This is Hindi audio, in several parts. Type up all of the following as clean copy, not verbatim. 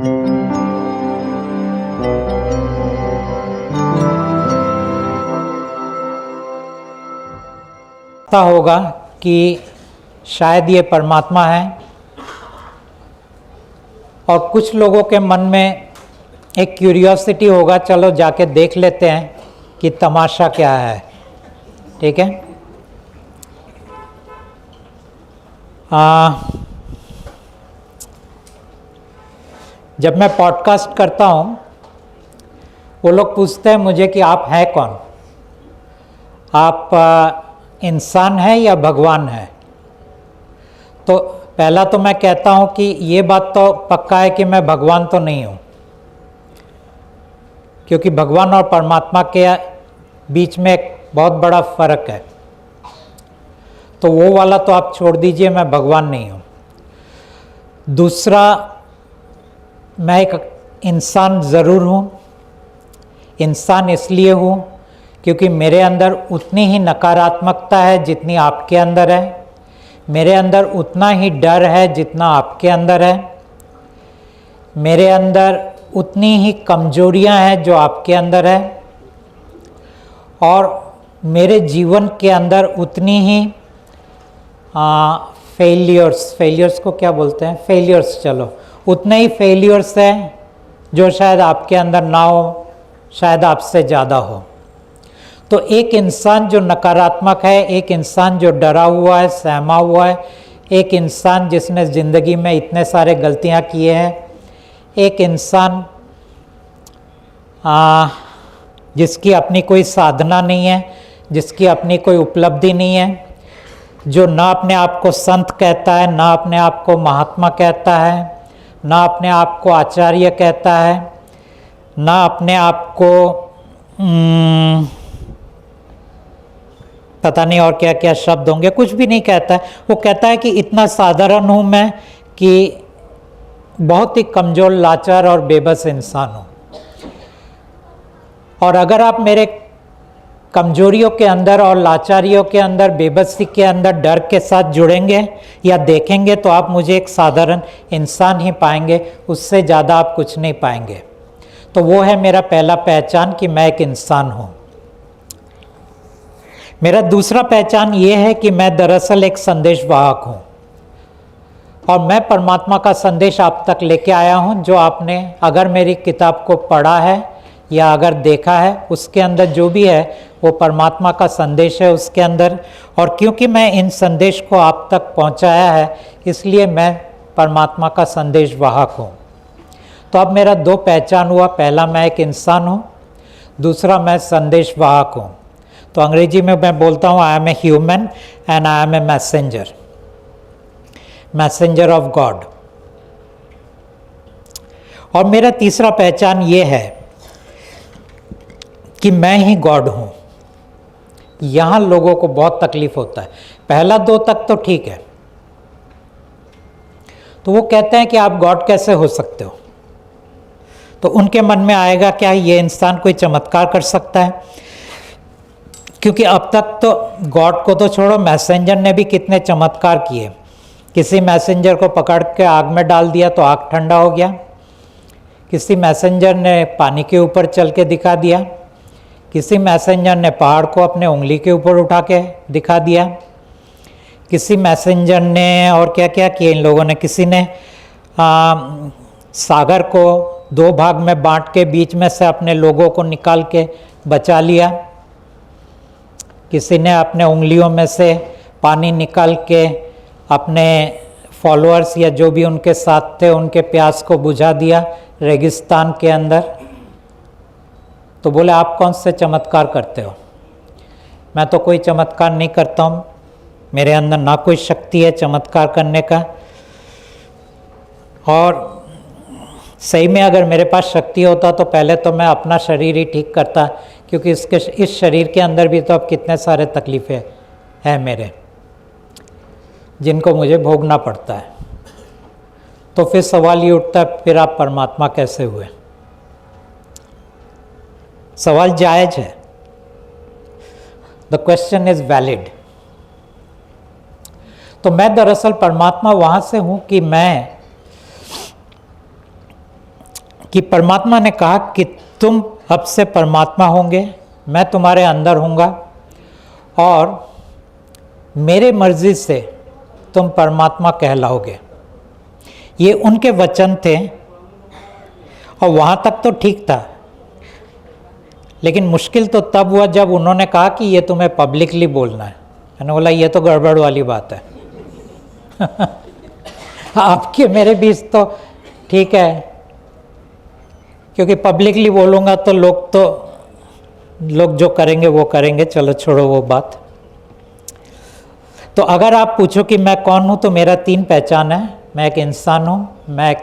पता होगा कि शायद ये परमात्मा है, और कुछ लोगों के मन में एक क्यूरियोसिटी होगा, चलो जाके देख लेते हैं कि तमाशा क्या है। ठीक है। जब मैं पॉडकास्ट करता हूँ, वो लोग पूछते हैं मुझे कि आप हैं कौन, आप इंसान है या भगवान है। तो पहला तो मैं कहता हूँ कि ये बात तो पक्का है कि मैं भगवान तो नहीं हूँ, क्योंकि भगवान और परमात्मा के बीच में एक बहुत बड़ा फर्क है। तो वो वाला तो आप छोड़ दीजिए, मैं भगवान नहीं हूँ। दूसरा, मैं एक इंसान ज़रूर हूँ। इंसान इसलिए हूँ क्योंकि मेरे अंदर उतनी ही नकारात्मकता है जितनी आपके अंदर है, मेरे अंदर उतना ही डर है जितना आपके अंदर है, मेरे अंदर उतनी ही कमजोरियां हैं जो आपके अंदर है, और मेरे जीवन के अंदर उतनी ही फेलियर्स को क्या बोलते हैं, फेलियर्स, चलो उतने ही फेलियर्स हैं जो शायद आपके अंदर ना हो, शायद आपसे ज़्यादा हो। तो एक इंसान जो नकारात्मक है, एक इंसान जो डरा हुआ है, सहमा हुआ है, एक इंसान जिसने ज़िंदगी में इतने सारे गलतियां किए हैं, एक इंसान जिसकी अपनी कोई साधना नहीं है, जिसकी अपनी कोई उपलब्धि नहीं है, जो ना अपने आप को संत कहता है, ना अपने आप को महात्मा कहता है, ना अपने आप को आचार्य कहता है, ना अपने आप को पता नहीं और क्या क्या शब्द होंगे, कुछ भी नहीं कहता है। वो कहता है कि इतना साधारण हूँ मैं कि बहुत ही कमज़ोर, लाचार और बेबस इंसान हूँ। और अगर आप मेरे कमजोरियों के अंदर और लाचारियों के अंदर, बेबसी के अंदर डर के साथ जुड़ेंगे या देखेंगे, तो आप मुझे एक साधारण इंसान ही पाएंगे, उससे ज़्यादा आप कुछ नहीं पाएंगे। तो वो है मेरा पहला पहचान कि मैं एक इंसान हूँ। मेरा दूसरा पहचान ये है कि मैं दरअसल एक संदेशवाहक हूँ, और मैं परमात्मा का संदेश आप तक लेके आया हूँ। जो आपने अगर मेरी किताब को पढ़ा है या अगर देखा है, उसके अंदर जो भी है वो परमात्मा का संदेश है उसके अंदर। और क्योंकि मैं इन संदेश को आप तक पहुँचाया है, इसलिए मैं परमात्मा का संदेशवाहक हूँ। तो अब मेरा दो पहचान हुआ, पहला मैं एक इंसान हूँ, दूसरा मैं संदेशवाहक हूँ। तो अंग्रेजी में मैं बोलता हूँ I am a human and I am a messenger of God. और मेरा तीसरा पहचान ये है कि मैं ही गॉड हूँ। यहाँ लोगों को बहुत तकलीफ होता है। पहला दो तक तो ठीक है, तो वो कहते हैं कि आप गॉड कैसे हो सकते हो। तो उनके मन में आएगा क्या ये इंसान कोई चमत्कार कर सकता है, क्योंकि अब तक तो गॉड को तो छोड़ो, मैसेंजर ने भी कितने चमत्कार किए। किसी मैसेंजर को पकड़ के आग में डाल दिया तो आग ठंडा हो गया, किसी मैसेंजर ने पानी के ऊपर चल के दिखा दिया, किसी मैसेंजर ने पहाड़ को अपने उंगली के ऊपर उठा के दिखा दिया, किसी मैसेंजर ने और क्या क्या किए इन लोगों ने। किसी ने सागर को दो भाग में बांट के बीच में से अपने लोगों को निकाल के बचा लिया, किसी ने अपने उंगलियों में से पानी निकाल के अपने फॉलोअर्स या जो भी उनके साथ थे उनके प्यास को बुझा दिया रेगिस्तान के अंदर। तो बोले आप कौन से चमत्कार करते हो। मैं तो कोई चमत्कार नहीं करता हूँ, मेरे अंदर ना कोई शक्ति है चमत्कार करने का। और सही में अगर मेरे पास शक्ति होता तो पहले तो मैं अपना शरीर ही ठीक करता, क्योंकि इस शरीर के अंदर भी तो अब कितने सारे तकलीफ़ें हैं मेरे, जिनको मुझे भोगना पड़ता है। तो फिर सवाल ये उठता है, फिर आप परमात्मा कैसे हुए। सवाल जायज़ है, द क्वेश्चन इज वैलिड। तो मैं दरअसल परमात्मा वहाँ से हूँ कि मैं कि परमात्मा ने कहा कि तुम अब से परमात्मा होंगे, मैं तुम्हारे अंदर हूँगा और मेरे मर्जी से तुम परमात्मा कहलाओगे। ये उनके वचन थे और वहाँ तक तो ठीक था, लेकिन मुश्किल तो तब हुआ जब उन्होंने कहा कि ये तुम्हें पब्लिकली बोलना है। मैंने बोला ये तो गड़बड़ वाली बात है। आपके मेरे बीच तो ठीक है, क्योंकि पब्लिकली बोलूँगा तो लोग जो करेंगे वो करेंगे, चलो छोड़ो वो बात। तो अगर आप पूछो कि मैं कौन हूँ, तो मेरा 3 पहचान है। मैं एक इंसान हूँ, मैं एक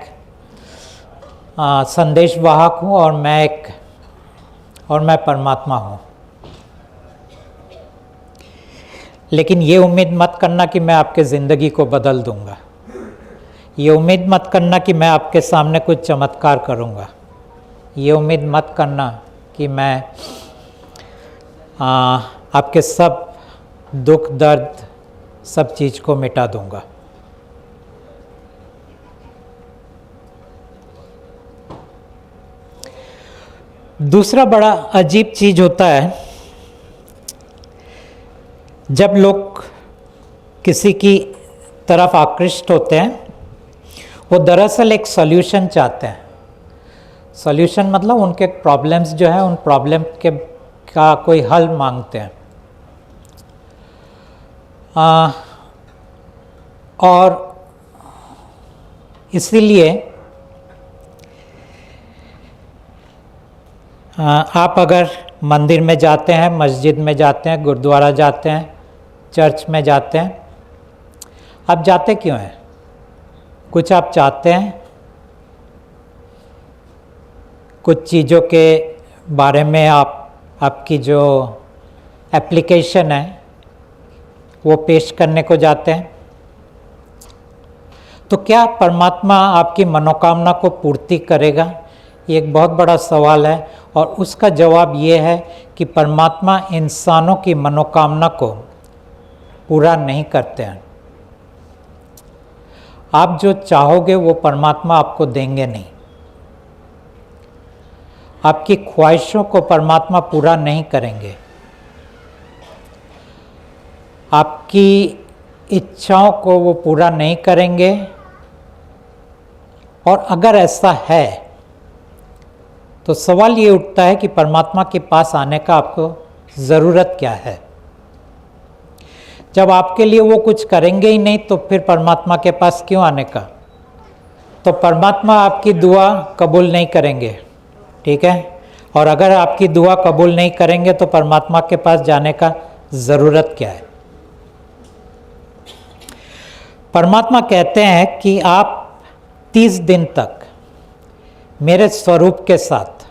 संदेश वाहक हूँ और मैं परमात्मा हूँ। लेकिन ये उम्मीद मत करना कि मैं आपके ज़िंदगी को बदल दूँगा। ये उम्मीद मत करना कि मैं आपके सामने कुछ चमत्कार करूँगा। ये उम्मीद मत करना कि मैं आपके सब दुख दर्द सब चीज़ को मिटा दूँगा। दूसरा बड़ा अजीब चीज़ होता है, जब लोग किसी की तरफ आकृष्ट होते हैं, वो दरअसल एक सॉल्यूशन चाहते हैं। सॉल्यूशन मतलब उनके प्रॉब्लम्स जो है, उन प्रॉब्लम का कोई हल मांगते हैं। और इसीलिए आप अगर मंदिर में जाते हैं, मस्जिद में जाते हैं, गुरुद्वारा जाते हैं, चर्च में जाते हैं, आप जाते क्यों हैं? कुछ आप चाहते हैं, कुछ चीज़ों के बारे में आपकी जो एप्लीकेशन है वो पेश करने को जाते हैं। तो क्या परमात्मा आपकी मनोकामना को पूर्ति करेगा? ये एक बहुत बड़ा सवाल है और उसका जवाब ये है कि परमात्मा इंसानों की मनोकामना को पूरा नहीं करते हैं। आप जो चाहोगे वो परमात्मा आपको देंगे नहीं। आपकी ख्वाहिशों को परमात्मा पूरा नहीं करेंगे। आपकी इच्छाओं को वो पूरा नहीं करेंगे। और अगर ऐसा है तो सवाल ये उठता है कि परमात्मा के पास आने का आपको ज़रूरत क्या है? जब आपके लिए वो कुछ करेंगे ही नहीं तो फिर परमात्मा के पास क्यों आने का? तो परमात्मा आपकी दुआ कबूल नहीं करेंगे, ठीक है? और अगर आपकी दुआ कबूल नहीं करेंगे तो परमात्मा के पास जाने का ज़रूरत क्या है? परमात्मा कहते हैं कि आप 30 दिन तक मेरे स्वरूप के साथ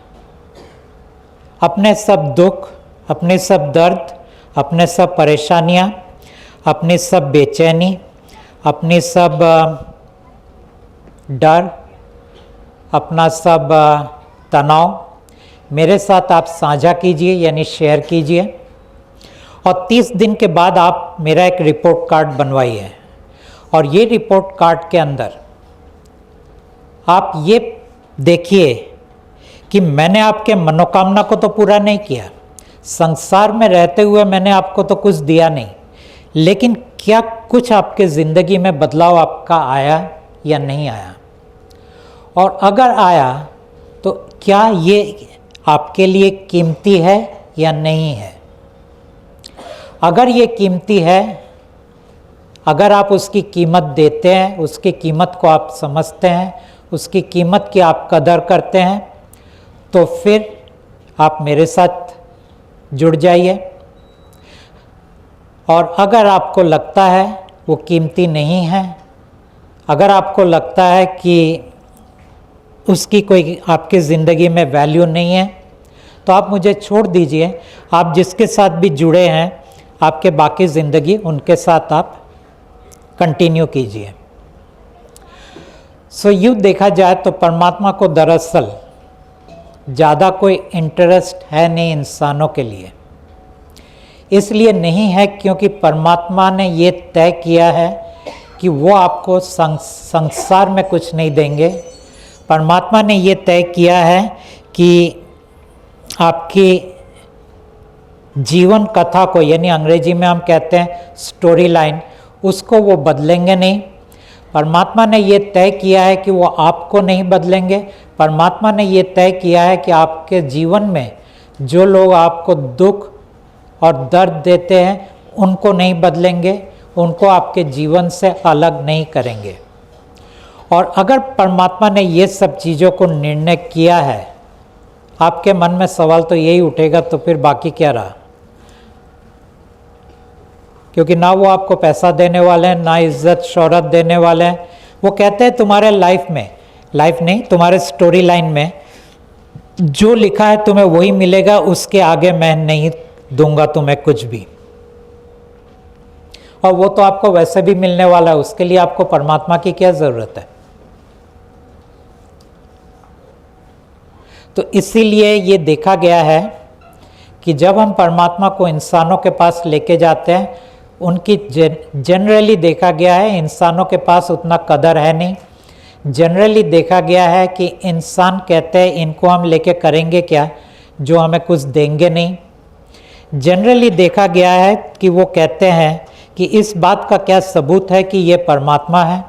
अपने सब दुख, अपने सब दर्द, अपने सब परेशानियाँ, अपनी सब बेचैनी, अपनी सब डर, अपना सब तनाव मेरे साथ आप साझा कीजिए, यानी शेयर कीजिए। और 30 दिन के बाद आप मेरा एक रिपोर्ट कार्ड बनवाइए और ये रिपोर्ट कार्ड के अंदर आप ये देखिए कि मैंने आपके मनोकामना को तो पूरा नहीं किया, संसार में रहते हुए मैंने आपको तो कुछ दिया नहीं, लेकिन क्या कुछ आपके ज़िंदगी में बदलाव आपका आया या नहीं आया? और अगर आया तो क्या ये आपके लिए कीमती है या नहीं है? अगर ये कीमती है, अगर आप उसकी कीमत देते हैं, उसकी कीमत को आप समझते हैं, उसकी कीमत की आप कदर करते हैं, तो फिर आप मेरे साथ जुड़ जाइए। और अगर आपको लगता है वो कीमती नहीं है, अगर आपको लगता है कि उसकी कोई आपकी ज़िंदगी में वैल्यू नहीं है, तो आप मुझे छोड़ दीजिए। आप जिसके साथ भी जुड़े हैं, आपके बाकी ज़िंदगी उनके साथ आप कंटिन्यू कीजिए। सो यूँ देखा जाए तो परमात्मा को दरअसल ज़्यादा कोई इंटरेस्ट है नहीं इंसानों के लिए। इसलिए नहीं है क्योंकि परमात्मा ने ये तय किया है कि वो आपको संसार में कुछ नहीं देंगे, परमात्मा ने ये तय किया है कि आपकी जीवन कथा को, यानी अंग्रेजी में हम कहते हैं स्टोरी लाइन, उसको वो बदलेंगे नहीं। परमात्मा ने ये तय किया है कि वो आपको नहीं बदलेंगे। परमात्मा ने ये तय किया है कि आपके जीवन में जो लोग आपको दुख और दर्द देते हैं उनको नहीं बदलेंगे, उनको आपके जीवन से अलग नहीं करेंगे। और अगर परमात्मा ने ये सब चीज़ों को निर्णय किया है, आपके मन में सवाल तो यही उठेगा, तो फिर बाकी क्या रहा? क्योंकि ना वो आपको पैसा देने वाले हैं, ना इज्जत शोहरत देने वाले हैं। वो कहते हैं तुम्हारे लाइफ में, लाइफ नहीं, तुम्हारे स्टोरी लाइन में जो लिखा है तुम्हें वही मिलेगा, उसके आगे मैं नहीं दूंगा तुम्हें कुछ भी। और वो तो आपको वैसे भी मिलने वाला है, उसके लिए आपको परमात्मा की क्या जरूरत है? तो इसीलिए ये देखा गया है कि जब हम परमात्मा को इंसानों के पास लेके जाते हैं, उनकी जनरली देखा गया है इंसानों के पास उतना कदर है नहीं। जनरली देखा गया है कि इंसान कहते हैं इनको हम लेके करेंगे क्या, जो हमें कुछ देंगे नहीं। जनरली देखा गया है कि वो कहते हैं कि इस बात का क्या सबूत है कि ये परमात्मा है।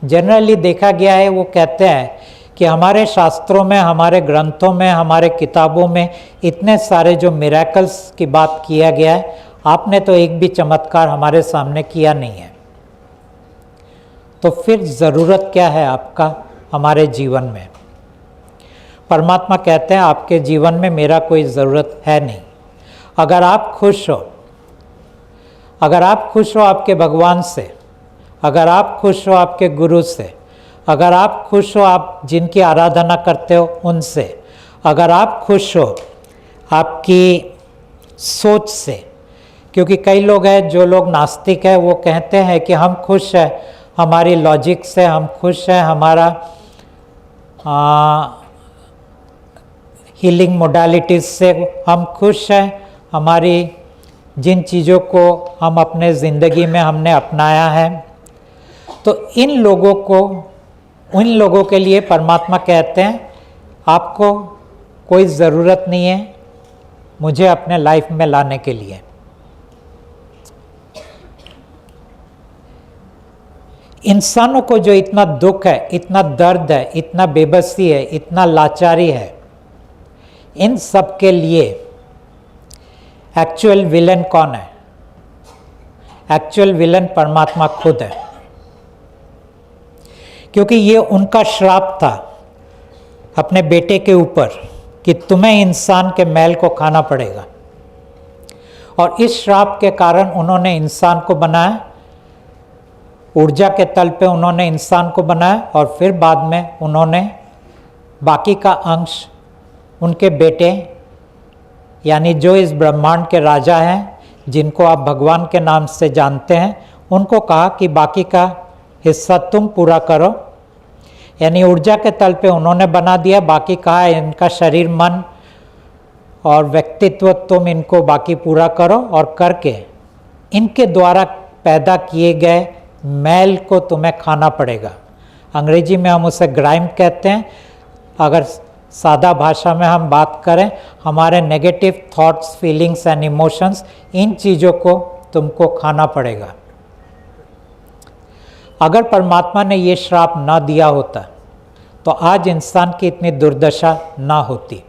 जनरली देखा गया है वो कहते हैं कि हमारे शास्त्रों में, हमारे ग्रंथों में, हमारे किताबों में इतने सारे जो मिरेकल्स की बात किया गया है, आपने तो एक भी चमत्कार हमारे सामने किया नहीं है। तो फिर ज़रूरत क्या है आपका हमारे जीवन में? परमात्मा कहते हैं आपके जीवन में मेरा कोई ज़रूरत है नहीं। अगर आप खुश हो, अगर आप खुश हो आपके भगवान से, अगर आप खुश हो आपके गुरु से, अगर आप खुश हो आप जिनकी आराधना करते हो उनसे, अगर आप खुश हो आपकी सोच से, क्योंकि कई लोग हैं जो लोग नास्तिक हैं, वो कहते हैं कि हम खुश हैं हमारी लॉजिक से, हम खुश हैं हमारा हीलिंग मोडालिटीज से, हम खुश हैं हमारी जिन चीज़ों को हम अपने ज़िंदगी में हमने अपनाया है। तो इन लोगों के लिए परमात्मा कहते हैं आपको कोई ज़रूरत नहीं है मुझे अपने लाइफ में लाने के लिए। इंसानों को जो इतना दुख है, इतना दर्द है, इतना बेबसी है, इतना लाचारी है, इन सब के लिए एक्चुअल विलन कौन है? एक्चुअल विलन परमात्मा खुद है। क्योंकि ये उनका श्राप था अपने बेटे के ऊपर कि तुम्हें इंसान के मैल को खाना पड़ेगा, और इस श्राप के कारण उन्होंने इंसान को बनाया, ऊर्जा के तल पे उन्होंने इंसान को बनाया, और फिर बाद में उन्होंने बाकी का अंश उनके बेटे, यानी जो इस ब्रह्मांड के राजा हैं, जिनको आप भगवान के नाम से जानते हैं, उनको कहा कि बाकी का हिस्सा तुम पूरा करो। यानी ऊर्जा के तल पे उन्होंने बना दिया, बाकी कहा इनका शरीर, मन और व्यक्तित्व तुम इनको बाकी पूरा करो, और करके इनके द्वारा पैदा किए गए मैल को तुम्हें खाना पड़ेगा। अंग्रेजी में हम उसे ग्राइम कहते हैं। अगर सादा भाषा में हम बात करें, हमारे negative thoughts, feelings and emotions, इन चीज़ों को तुमको खाना पड़ेगा। अगर परमात्मा ने ये श्राप ना दिया होता तो आज इंसान की इतनी दुर्दशा ना होती।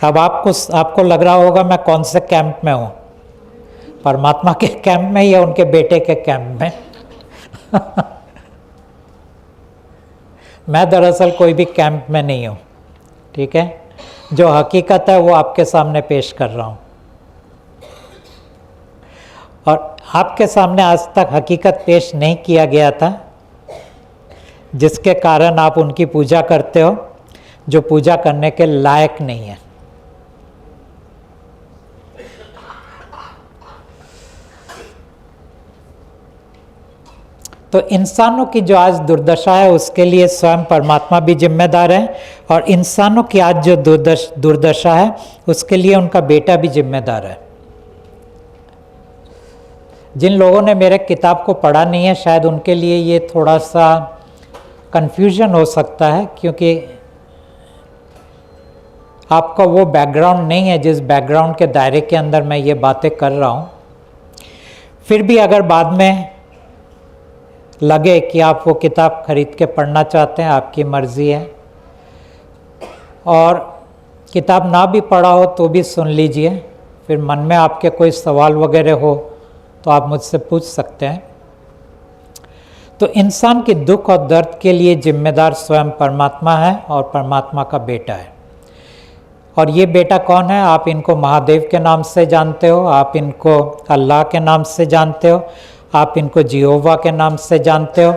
अब आपको लग रहा होगा मैं कौन से कैंप में हूँ, परमात्मा के कैंप में या उनके बेटे के कैंप में? मैं दरअसल कोई भी कैंप में नहीं हूँ, ठीक है। जो हकीकत है वो आपके सामने पेश कर रहा हूँ, और आपके सामने आज तक हकीकत पेश नहीं किया गया था, जिसके कारण आप उनकी पूजा करते हो जो पूजा करने के लायक नहीं है। तो इंसानों की जो आज दुर्दशा है उसके लिए स्वयं परमात्मा भी जिम्मेदार है, और इंसानों की आज जो दुर्दशा है उसके लिए उनका बेटा भी जिम्मेदार है। जिन लोगों ने मेरे किताब को पढ़ा नहीं है शायद उनके लिए ये थोड़ा सा कन्फ्यूजन हो सकता है, क्योंकि आपका वो बैकग्राउंड नहीं है जिस बैकग्राउंड के दायरे के अंदर मैं ये बातें कर रहा हूँ। फिर भी अगर बाद में लगे कि आप वो किताब खरीद के पढ़ना चाहते हैं, आपकी मर्ज़ी है। और किताब ना भी पढ़ा हो तो भी सुन लीजिए, फिर मन में आपके कोई सवाल वगैरह हो तो आप मुझसे पूछ सकते हैं। तो इंसान के दुख और दर्द के लिए जिम्मेदार स्वयं परमात्मा है और परमात्मा का बेटा है। और ये बेटा कौन है? आप इनको महादेव के नाम से जानते हो, आप इनको अल्लाह के नाम से जानते हो, आप इनको जिहोवा के नाम से जानते हो,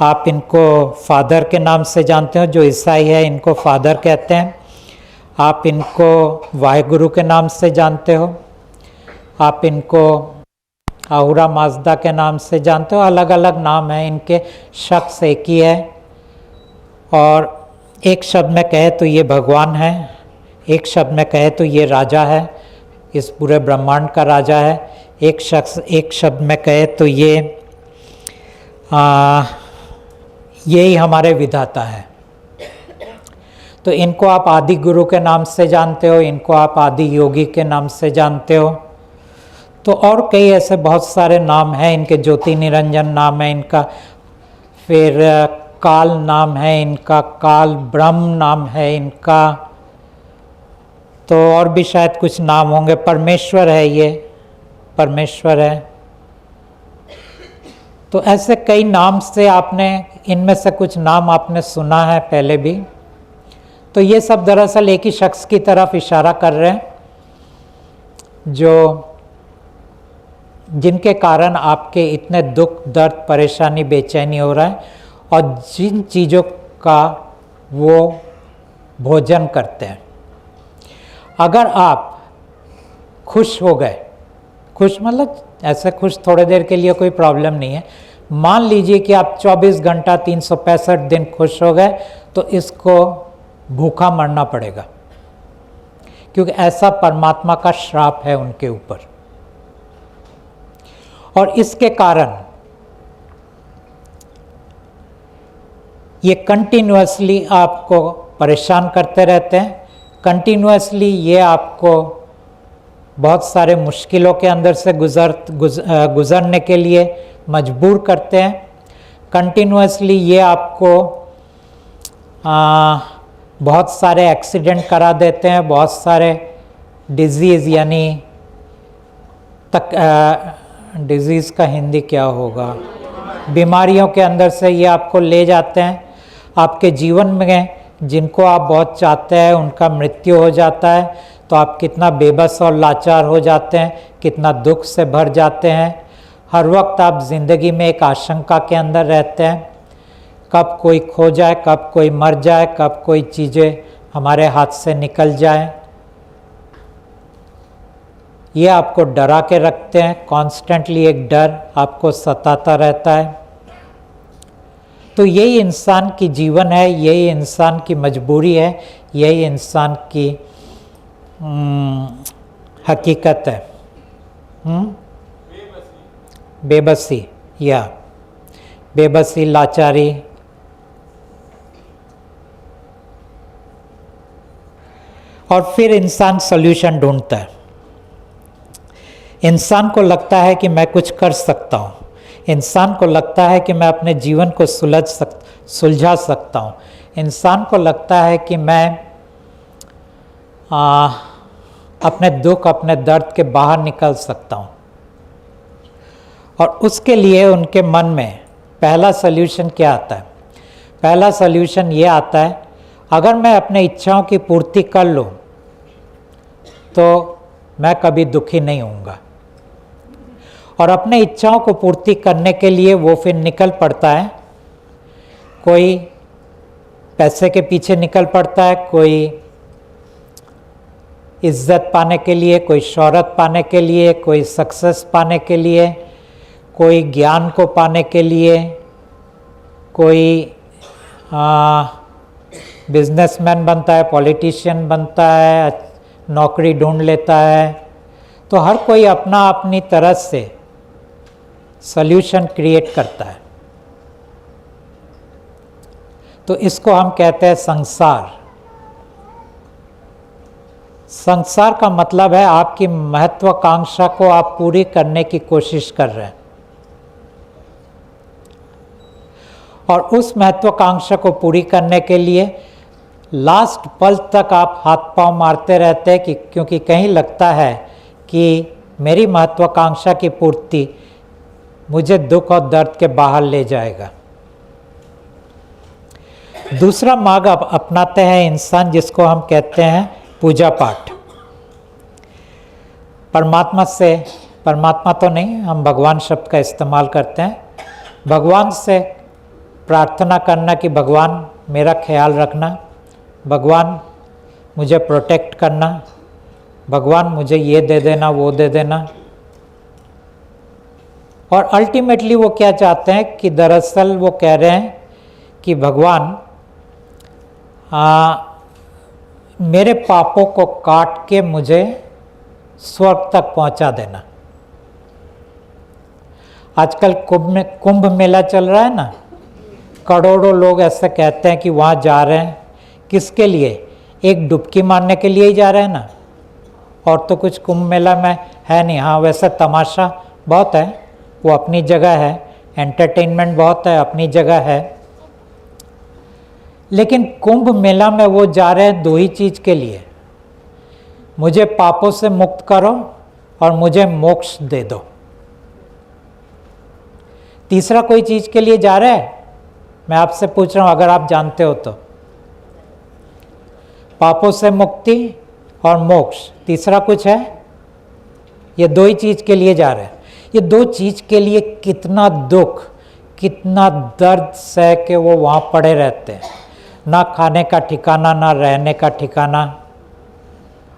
आप इनको फादर के नाम से जानते हो। जो ईसाई है इनको फादर कहते हैं। आप इनको वाहेगुरु के नाम से जानते हो, आप इनको आहुरा माजदा के नाम से जानते हो। अलग अलग नाम हैं इनके, शख्स एक ही है। और एक शब्द में कहे तो ये भगवान है, एक शब्द में कहे तो ये राजा है, इस पूरे ब्रह्मांड का राजा है। एक शब्द में कहे तो यही हमारे विधाता है। तो इनको आप आदि गुरु के नाम से जानते हो, इनको आप आदि योगी के नाम से जानते हो। तो और कई ऐसे बहुत सारे नाम हैं इनके। ज्योति निरंजन नाम है इनका, फिर काल नाम है इनका, काल ब्रह्म नाम है इनका। तो और भी शायद कुछ नाम होंगे। परमेश्वर है, ये परमेश्वर है। तो ऐसे कई नाम से आपने, इनमें से कुछ नाम आपने सुना है पहले भी। तो ये सब दरअसल एक ही शख्स की तरफ इशारा कर रहे हैं, जिनके कारण आपके इतने दुख दर्द परेशानी बेचैनी हो रहा है, और जिन चीज़ों का वो भोजन करते हैं। अगर आप खुश हो गए, खुश मतलब ऐसे खुश थोड़े देर के लिए कोई प्रॉब्लम नहीं है। मान लीजिए कि आप 24 घंटा 365 दिन खुश हो गए, तो इसको भूखा मरना पड़ेगा, क्योंकि ऐसा परमात्मा का श्राप है उनके ऊपर। और इसके कारण ये कंटिन्यूअसली आपको परेशान करते रहते हैं, कंटिन्यूअसली ये आपको बहुत सारे मुश्किलों के अंदर से गुजरने के लिए मजबूर करते हैं। कंटिन्यूअसली ये आपको बहुत सारे एक्सीडेंट करा देते हैं, बहुत सारे डिजीज़, यानी डिजीज़ का हिंदी क्या होगा, बीमारियों के अंदर से ये आपको ले जाते हैं। आपके जीवन में जिनको आप बहुत चाहते हैं उनका मृत्यु हो जाता है, तो आप कितना बेबस और लाचार हो जाते हैं, कितना दुख से भर जाते हैं। हर वक्त आप ज़िंदगी में एक आशंका के अंदर रहते हैं, कब कोई खो जाए, कब कोई मर जाए, कब कोई चीज़ें हमारे हाथ से निकल जाए। ये आपको डरा के रखते हैं, कॉन्स्टेंटली एक डर आपको सताता रहता है। तो यही इंसान की जीवन है, यही इंसान की मजबूरी है, यही इंसान की हकीकत है। बेबसी या बेबसी, लाचारी। और फिर इंसान सॉल्यूशन ढूंढता है। इंसान को लगता है कि मैं कुछ कर सकता हूँ, इंसान को लगता है कि मैं अपने जीवन को सुलझा सकता हूँ, इंसान को लगता है कि मैं अपने दुख अपने दर्द के बाहर निकल सकता हूँ। और उसके लिए उनके मन में पहला सल्यूशन क्या आता है? पहला सल्यूशन ये आता है, अगर मैं अपने इच्छाओं की पूर्ति कर लूँ तो मैं कभी दुखी नहीं होऊंगा। और अपने इच्छाओं को पूर्ति करने के लिए वो फिर निकल पड़ता है, कोई पैसे के पीछे निकल पड़ता है, कोई इज्जत पाने के लिए, कोई शोहरत पाने के लिए, कोई सक्सेस पाने के लिए, कोई ज्ञान को पाने के लिए, कोई बिजनेसमैन बनता है, पॉलिटिशियन बनता है, नौकरी ढूंढ लेता है। तो हर कोई अपना अपनी तरह से सॉल्यूशन क्रिएट करता है। तो इसको हम कहते हैं संसार। संसार का मतलब है आपकी महत्वाकांक्षा को आप पूरी करने की कोशिश कर रहे हैं, और उस महत्वाकांक्षा को पूरी करने के लिए लास्ट पल तक आप हाथ पांव मारते रहते हैं, क्योंकि कहीं लगता है कि मेरी महत्वाकांक्षा की पूर्ति मुझे दुख और दर्द के बाहर ले जाएगा। दूसरा मार्ग अपनाते हैं इंसान, जिसको हम कहते हैं पूजा पाठ। परमात्मा तो नहीं, हम भगवान शब्द का इस्तेमाल करते हैं। भगवान से प्रार्थना करना कि भगवान मेरा ख्याल रखना, भगवान मुझे प्रोटेक्ट करना, भगवान मुझे ये दे देना, वो दे देना। और अल्टीमेटली वो क्या चाहते हैं कि दरअसल वो कह रहे हैं कि भगवान मेरे पापों को काट के मुझे स्वर्ग तक पहुंचा देना। आजकल कुंभ मेला चल रहा है ना, करोड़ों लोग ऐसे कहते हैं कि वहाँ जा रहे हैं, किसके लिए? एक डुबकी मारने के लिए ही जा रहे हैं ना, और तो कुछ कुंभ मेला में है नहीं। हाँ, वैसे तमाशा बहुत है, वो अपनी जगह है, एंटरटेनमेंट बहुत है, अपनी जगह है। लेकिन कुंभ मेला में वो जा रहे हैं दो ही चीज़ के लिए, मुझे पापों से मुक्त करो और मुझे मोक्ष दे दो। तीसरा कोई चीज़ के लिए जा रहे हैं? मैं आपसे पूछ रहा हूँ, अगर आप जानते हो तो। पापों से मुक्ति और मोक्ष, तीसरा कुछ है? ये दो ही चीज़ के लिए जा रहे हैं। ये दो चीज़ के लिए कितना दुख, कितना दर्द सह के वो वहाँ पड़े रहते हैं, ना खाने का ठिकाना, ना रहने का ठिकाना।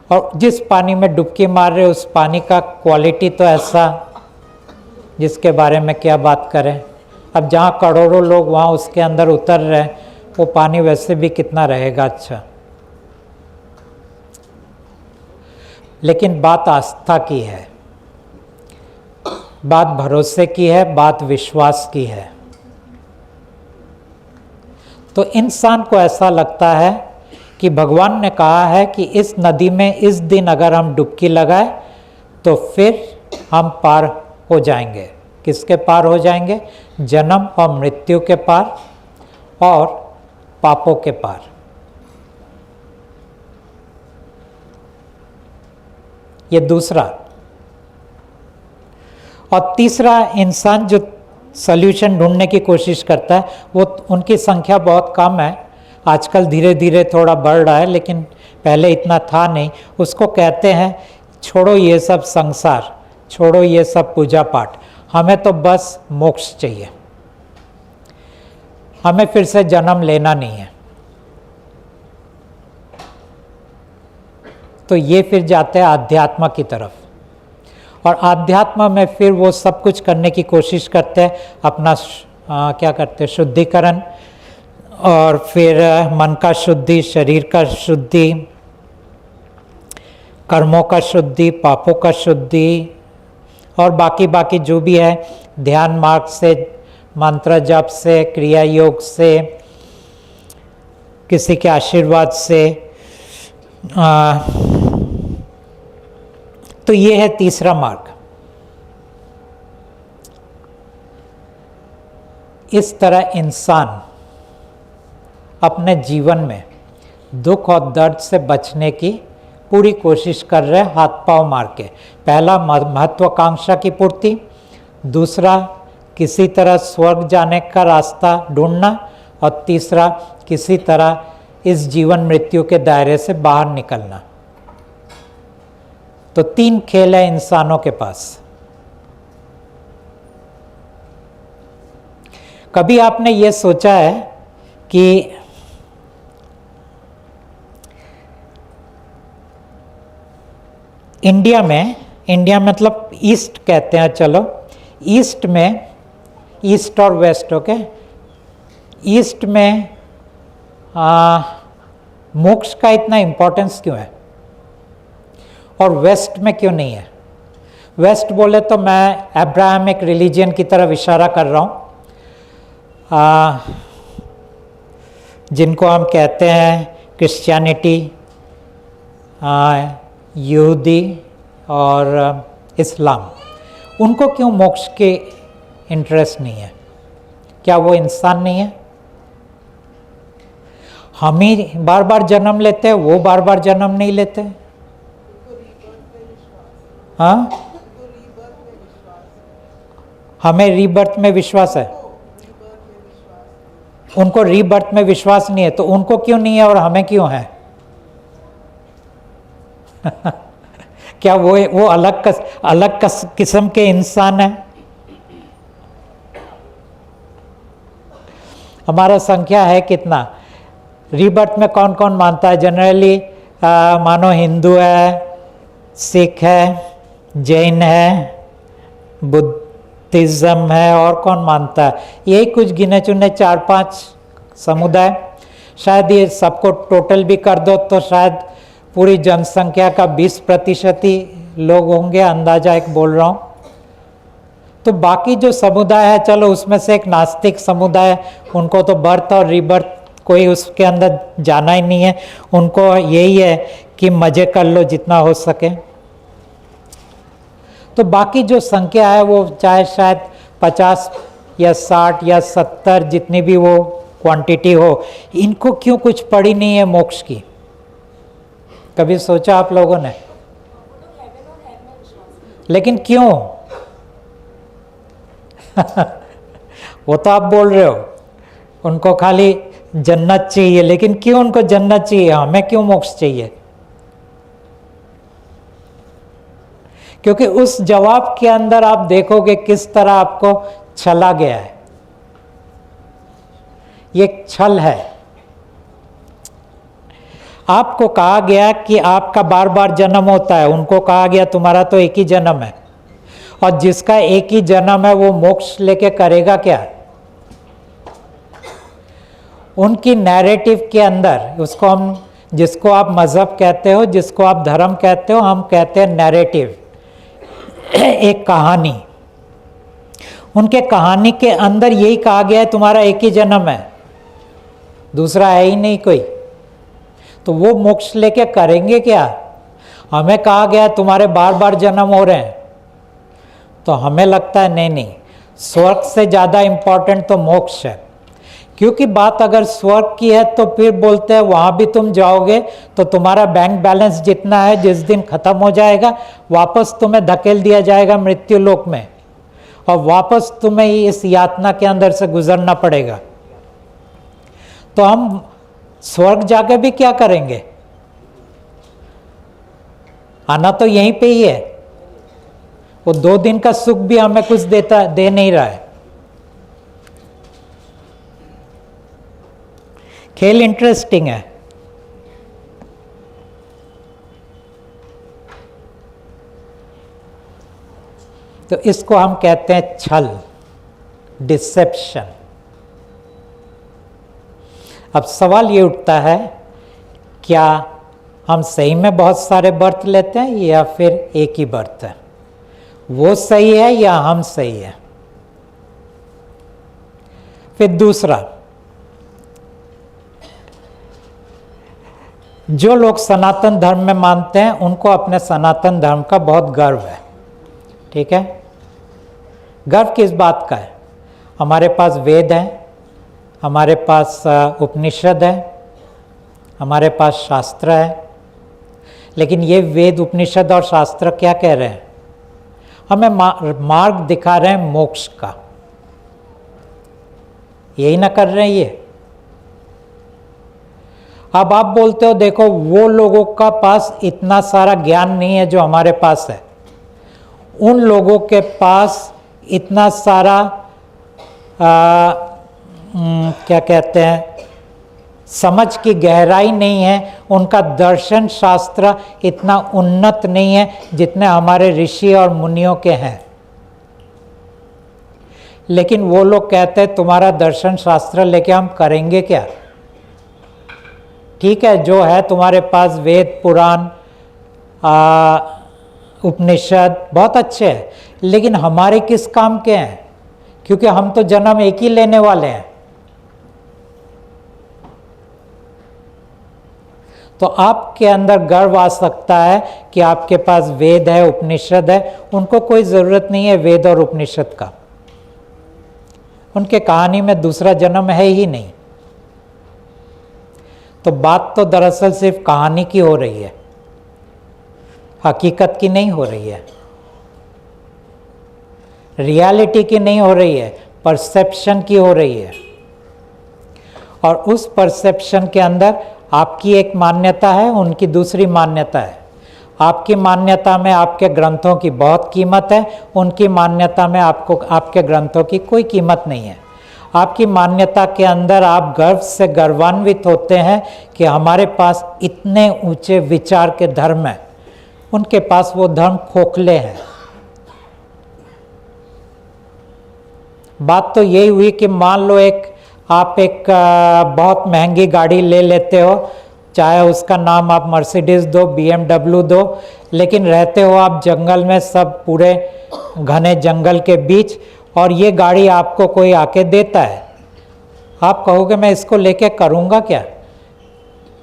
और जिस पानी में डुबकी मार रहे उस पानी का क्वालिटी तो ऐसा, जिसके बारे में क्या बात करें। अब जहाँ करोड़ों लोग वहाँ उसके अंदर उतर रहे हैं, वो पानी वैसे भी कितना रहेगा अच्छा। लेकिन बात आस्था की है, बात भरोसे की है, बात विश्वास की है। तो इंसान को ऐसा लगता है कि भगवान ने कहा है कि इस नदी में इस दिन अगर हम डुबकी लगाए तो फिर हम पार हो जाएंगे। किसके पार हो जाएंगे? जन्म और मृत्यु के पार और पापों के पार। ये दूसरा। और तीसरा, इंसान जो सॉल्यूशन ढूंढने की कोशिश करता है, वो उनकी संख्या बहुत कम है, आजकल धीरे धीरे थोड़ा बढ़ रहा है, लेकिन पहले इतना था नहीं। उसको कहते हैं छोड़ो ये सब संसार, छोड़ो ये सब पूजा पाठ, हमें तो बस मोक्ष चाहिए, हमें फिर से जन्म लेना नहीं है। तो ये फिर जाते हैं आध्यात्म की तरफ, और आध्यात्म में फिर वो सब कुछ करने की कोशिश करते हैं, अपना क्या करते हैं, शुद्धिकरण, और फिर मन का शुद्धि, शरीर का शुद्धि, कर्मों का शुद्धि, पापों का शुद्धि, और बाकी जो भी है, ध्यान मार्ग से, मंत्र जप से, क्रिया योग से, किसी के आशीर्वाद से। तो ये है तीसरा मार्ग। इस तरह इंसान अपने जीवन में दुख और दर्द से बचने की पूरी कोशिश कर रहे हैं, हाथ पांव मार के। पहला महत्वाकांक्षा की पूर्ति, दूसरा किसी तरह स्वर्ग जाने का रास्ता ढूंढना, और तीसरा किसी तरह इस जीवन मृत्यु के दायरे से बाहर निकलना। तो तीन खेल है इंसानों के पास। कभी आपने ये सोचा है कि इंडिया मतलब ईस्ट कहते हैं, चलो ईस्ट में, ईस्ट और वेस्ट, ओके, ईस्ट में मोक्ष का इतना इम्पोर्टेंस क्यों है और वेस्ट में क्यों नहीं है? वेस्ट बोले तो मैं अब्राहमिक रिलीजन की तरफ इशारा कर रहा हूँ, जिनको हम कहते हैं क्रिश्चियनिटी, यहूदी और इस्लाम। उनको क्यों मोक्ष के इंटरेस्ट नहीं है? क्या वो इंसान नहीं है? हम ही बार बार जन्म लेते हैं, वो बार बार जन्म नहीं लेते। हाँ, हमें रीबर्थ में विश्वास है, उनको रीबर्थ में विश्वास नहीं है। तो उनको क्यों नहीं है और हमें क्यों है? क्या वो अलग किस्म के इंसान है? हमारा संख्या है कितना? रीबर्थ में कौन कौन मानता है? जनरली मानो हिंदू है, सिख है, जैन है, बुद्धिज्म है, और कौन मानता है? यही कुछ गिने चुने 4-5 समुदाय। शायद ये सबको टोटल भी कर दो तो शायद पूरी जनसंख्या का 20% ही लोग होंगे, अंदाजा एक बोल रहा हूँ। तो बाकी जो समुदाय है, चलो उसमें से एक नास्तिक समुदाय, उनको तो बर्थ और रीबर्थ कोई उसके अंदर जाना ही नहीं है। उनको यही है कि मज़े कर लो जितना हो सके। तो बाकी जो संख्या है वो चाहे शायद 50 या 60 या 70 जितनी भी वो क्वांटिटी हो, इनको क्यों कुछ पड़ी नहीं है मोक्ष की? कभी सोचा आप लोगों ने? लेकिन क्यों? वो तो आप बोल रहे हो उनको खाली जन्नत चाहिए, लेकिन क्यों उनको जन्नत चाहिए? हमें क्यों मोक्ष चाहिए? क्योंकि उस जवाब के अंदर आप देखोगे किस तरह आपको छला गया है। ये एक छल है। आपको कहा गया कि आपका बार बार जन्म होता है, उनको कहा गया तुम्हारा तो एक ही जन्म है, और जिसका एक ही जन्म है वो मोक्ष लेके करेगा क्या? उनकी नैरेटिव के अंदर, उसको हम, जिसको आप मजहब कहते हो, जिसको आप धर्म कहते हो, हम कहते हैं नैरेटिव, एक कहानी। उनके कहानी के अंदर यही कहा गया है तुम्हारा एक ही जन्म है, दूसरा है ही नहीं कोई। तो वो मोक्ष लेके करेंगे क्या? हमें कहा गया है तुम्हारे बार बार जन्म हो रहे हैं, तो हमें लगता है नहीं नहीं, स्वर्ग से ज़्यादा इम्पोर्टेंट तो मोक्ष है। क्योंकि बात अगर स्वर्ग की है तो फिर बोलते हैं वहाँ भी तुम जाओगे तो तुम्हारा बैंक बैलेंस जितना है जिस दिन खत्म हो जाएगा, वापस तुम्हें धकेल दिया जाएगा मृत्यु लोक में, और वापस तुम्हें इस यातना के अंदर से गुजरना पड़ेगा। तो हम स्वर्ग जाके भी क्या करेंगे? आना तो यहीं पे ही है। वो 2 दिन का सुख भी हमें कुछ दे नहीं रहा है। खेल इंटरेस्टिंग है। तो इसको हम कहते हैं छल, डिसेप्शन। अब सवाल ये उठता है, क्या हम सही में बहुत सारे बर्थ लेते हैं या फिर एक ही बर्थ है? वो सही है या हम सही है? फिर दूसरा, जो लोग सनातन धर्म में मानते हैं उनको अपने सनातन धर्म का बहुत गर्व है। ठीक है, गर्व किस बात का है? हमारे पास वेद है, हमारे पास उपनिषद है, हमारे पास शास्त्र है। लेकिन ये वेद, उपनिषद और शास्त्र क्या कह रहे हैं? हमें मार्ग दिखा रहे हैं मोक्ष का। यही ना कर रहे हैं ये? अब आप बोलते हो देखो वो लोगों का पास इतना सारा ज्ञान नहीं है जो हमारे पास है, उन लोगों के पास इतना सारा क्या कहते हैं, समझ की गहराई नहीं है, उनका दर्शन शास्त्र इतना उन्नत नहीं है जितने हमारे ऋषि और मुनियों के हैं। लेकिन वो लोग कहते हैं तुम्हारा दर्शन शास्त्र लेके हम करेंगे क्या? ठीक है, जो है तुम्हारे पास वेद पुराण उपनिषद बहुत अच्छे हैं, लेकिन हमारे किस काम के हैं? क्योंकि हम तो जन्म एक ही लेने वाले हैं। तो आपके अंदर गर्व आ सकता है कि आपके पास वेद है, उपनिषद है। उनको कोई ज़रूरत नहीं है वेद और उपनिषद का। उनके कहानी में दूसरा जन्म है ही नहीं। तो बात तो दरअसल सिर्फ कहानी की हो रही है, हकीकत की नहीं हो रही है, रियलिटी की नहीं हो रही है, परसेप्शन की हो रही है। और उस परसेप्शन के अंदर आपकी एक मान्यता है, उनकी दूसरी मान्यता है। आपकी मान्यता में आपके ग्रंथों की बहुत कीमत है, उनकी मान्यता में आपके ग्रंथों की कोई कीमत नहीं है। आपकी मान्यता के अंदर आप गर्व से गर्वान्वित होते हैं कि हमारे पास इतने ऊंचे विचार के धर्म हैं, उनके पास वो धर्म खोखले हैं। बात तो यही हुई कि मान लो आप एक बहुत महंगी गाड़ी ले लेते हो, चाहे उसका नाम आप मर्सिडीज दो, BMW दो, लेकिन रहते हो आप जंगल में, सब पूरे घने जंगल के बीच, और ये गाड़ी आपको कोई आके देता है। आप कहोगे मैं इसको लेके करूँगा क्या?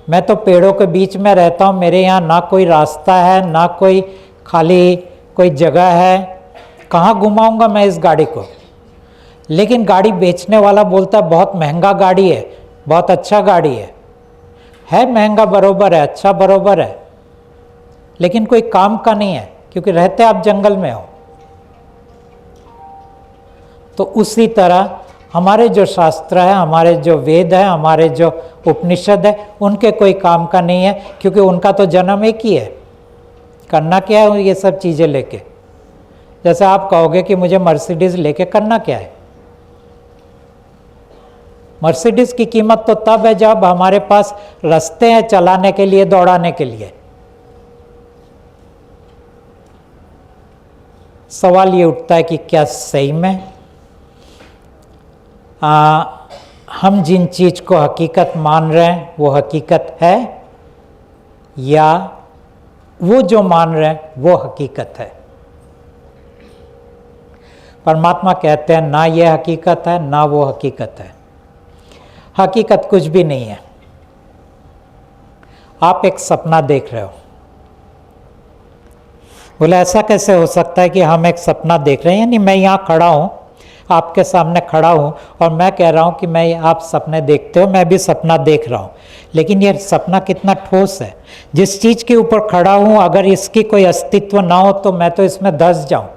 मैं तो पेड़ों के बीच में रहता हूँ, मेरे यहाँ ना कोई रास्ता है, ना कोई खाली कोई जगह है, कहाँ घुमाऊँगा मैं इस गाड़ी को? लेकिन गाड़ी बेचने वाला बोलता है बहुत महंगा गाड़ी है, बहुत अच्छा गाड़ी है महंगा बरोबर है, अच्छा बरोबर है, लेकिन कोई काम का नहीं है, क्योंकि रहते आप जंगल में हो। तो उसी तरह हमारे जो शास्त्र है, हमारे जो वेद है, हमारे जो उपनिषद है, उनके कोई काम का नहीं है, क्योंकि उनका तो जन्म एक ही है। करना क्या है ये सब चीज़ें लेके? जैसे आप कहोगे कि मुझे मर्सिडीज़ लेके करना क्या है? मर्सिडीज़ की कीमत तो तब है जब हमारे पास रास्ते हैं चलाने के लिए, दौड़ाने के लिए। सवाल ये उठता है कि क्या सही में हम जिन चीज़ को हकीकत मान रहे हैं वो हकीकत है, या वो जो मान रहे हैं वो हकीकत है? परमात्मा कहते हैं ना ये हकीकत है ना वो हकीकत है। हकीकत कुछ भी नहीं है। आप एक सपना देख रहे हो। बोले ऐसा कैसे हो सकता है कि हम एक सपना देख रहे हैं? यानी मैं यहाँ खड़ा हूँ, आपके सामने खड़ा हूँ, और मैं कह रहा हूँ कि मैं आप सपने देखते हो, मैं भी सपना देख रहा हूँ, लेकिन ये सपना कितना ठोस है। जिस चीज़ के ऊपर खड़ा हूँ, अगर इसकी कोई अस्तित्व ना हो तो मैं तो इसमें धंस जाऊँ।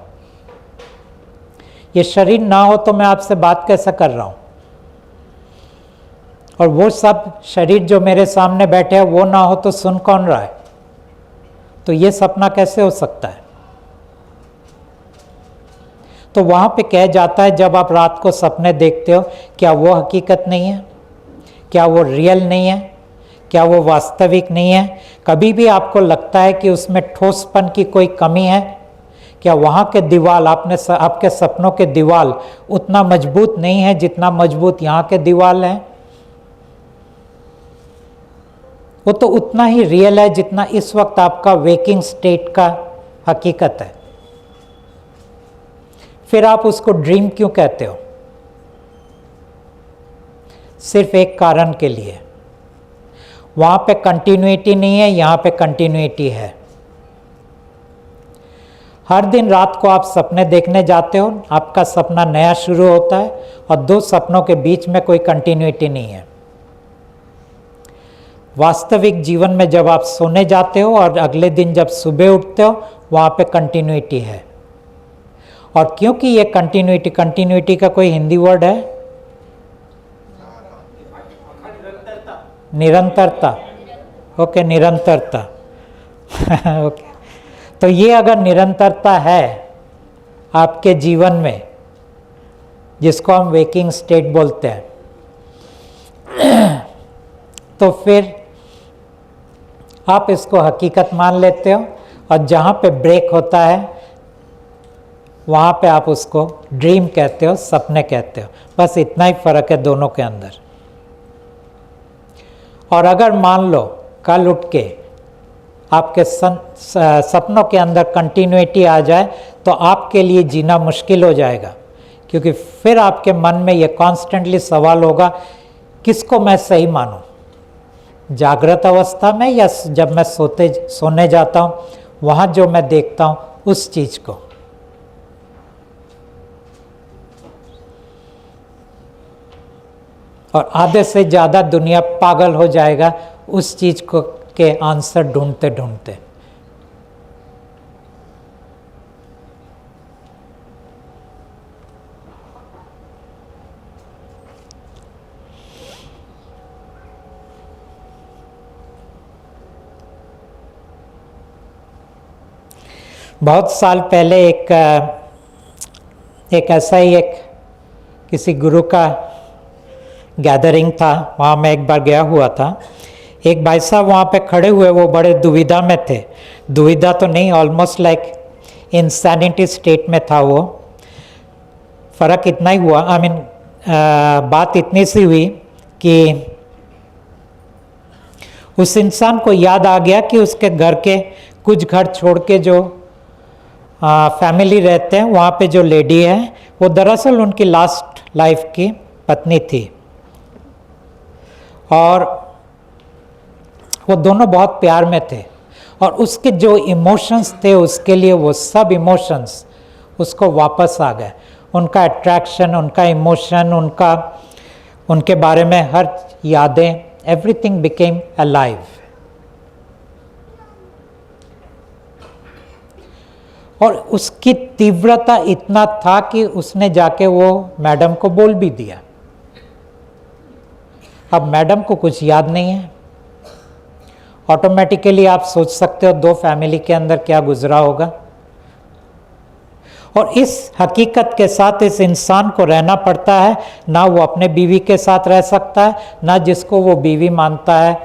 ये शरीर ना हो तो मैं आपसे बात कैसे कर रहा हूँ? और वो सब शरीर जो मेरे सामने बैठे हैं वो ना हो तो सुन कौन रहा है? तो ये सपना कैसे हो सकता है? तो वहाँ पे कह जाता है जब आप रात को सपने देखते हो, क्या वो हकीकत नहीं है? क्या वो रियल नहीं है? क्या वो वास्तविक नहीं है? कभी भी आपको लगता है कि उसमें ठोसपन की कोई कमी है? क्या वहाँ के दीवार, आपके सपनों के दीवार उतना मजबूत नहीं है जितना मजबूत यहाँ के दीवार हैं? वो तो उतना ही रियल है जितना इस वक्त आपका वेकिंग स्टेट का हकीकत है। फिर आप उसको ड्रीम क्यों कहते हो? सिर्फ एक कारण के लिए, वहाँ पे कंटिन्यूटी नहीं है, यहाँ पे कंटिन्यूटी है। हर दिन रात को आप सपने देखने जाते हो, आपका सपना नया शुरू होता है, और दो सपनों के बीच में कोई कंटिन्यूटी नहीं है। वास्तविक जीवन में जब आप सोने जाते हो और अगले दिन जब सुबह उठते हो, वहाँ पे कंटिन्यूटी है। और क्योंकि ये कंटिन्यूटी का कोई हिंदी वर्ड है? निरंतरता। ओके, निरंतरता। ओके, तो ये अगर निरंतरता है आपके जीवन में, जिसको हम वेकिंग स्टेट बोलते हैं, तो फिर आप इसको हकीकत मान लेते हो, और जहाँ पे ब्रेक होता है वहाँ पे आप उसको ड्रीम कहते हो, सपने कहते हो। बस इतना ही फर्क है दोनों के अंदर। और अगर मान लो कल उठ के आपके सपनों के अंदर कंटिन्यूटी आ जाए तो आपके लिए जीना मुश्किल हो जाएगा, क्योंकि फिर आपके मन में ये कॉन्स्टेंटली सवाल होगा, किसको मैं सही मानूं, जागृत अवस्था में या जब मैं सोने जाता हूं, वहां जो मैं देखता हूं उस चीज को। और आधे से ज़्यादा दुनिया पागल हो जाएगा उस चीज को के आंसर ढूंढते ढूंढते। बहुत साल पहले एक ऐसा ही एक किसी गुरु का गैदरिंग था, वहाँ मैं एक बार गया हुआ था। एक भाई साहब वहाँ पे खड़े हुए, वो बड़े दुविधा में थे, दुविधा तो नहीं, ऑलमोस्ट लाइक इंसैनिटी स्टेट में था वो। फ़र्क इतना ही हुआ, आई मीन बात इतनी सी हुई कि उस इंसान को याद आ गया कि उसके घर के कुछ घर छोड़ के जो फैमिली रहते हैं, वहाँ पे जो लेडी है वो दरअसल उनकी लास्ट लाइफ की पत्नी थी, और वो दोनों बहुत प्यार में थे। और उसके जो इमोशंस थे उसके लिए, वो सब इमोशंस उसको वापस आ गए। उनका अट्रैक्शन, उनका इमोशन, उनके बारे में हर यादें, एवरीथिंग बिकेम अलाइव। और उसकी तीव्रता इतना था कि उसने जाके वो मैडम को बोल भी दिया। अब मैडम को कुछ याद नहीं है। ऑटोमेटिकली आप सोच सकते हो दो फैमिली के अंदर क्या गुजरा होगा। और इस हकीकत के साथ इस इंसान को रहना पड़ता है, ना वो अपने बीवी के साथ रह सकता है, ना जिसको वो बीवी मानता है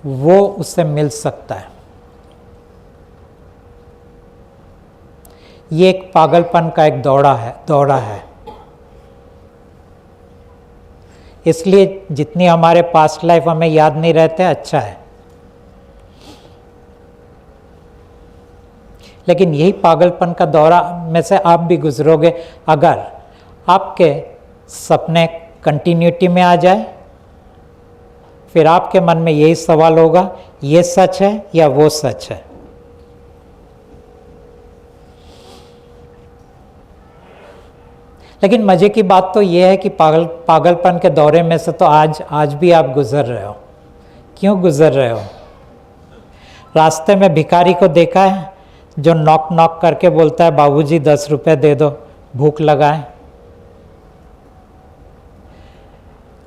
वो उससे मिल सकता है। ये एक पागलपन का एक दौरा है। इसलिए जितनी हमारे पास्ट लाइफ हमें याद नहीं रहते, अच्छा है। लेकिन यही पागलपन का दौरा में से आप भी गुजरोगे अगर आपके सपने कंटिन्यूटी में आ जाए। फिर आपके मन में यही सवाल होगा, ये सच है या वो सच है। लेकिन मजे की बात तो यह है कि पागलपन के दौरे में से तो आज भी आप गुजर रहे हो। क्यों गुजर रहे हो? रास्ते में भिखारी को देखा है जो नॉक नॉक करके बोलता है, बाबूजी 10 रुपए दे दो, भूख लगा है।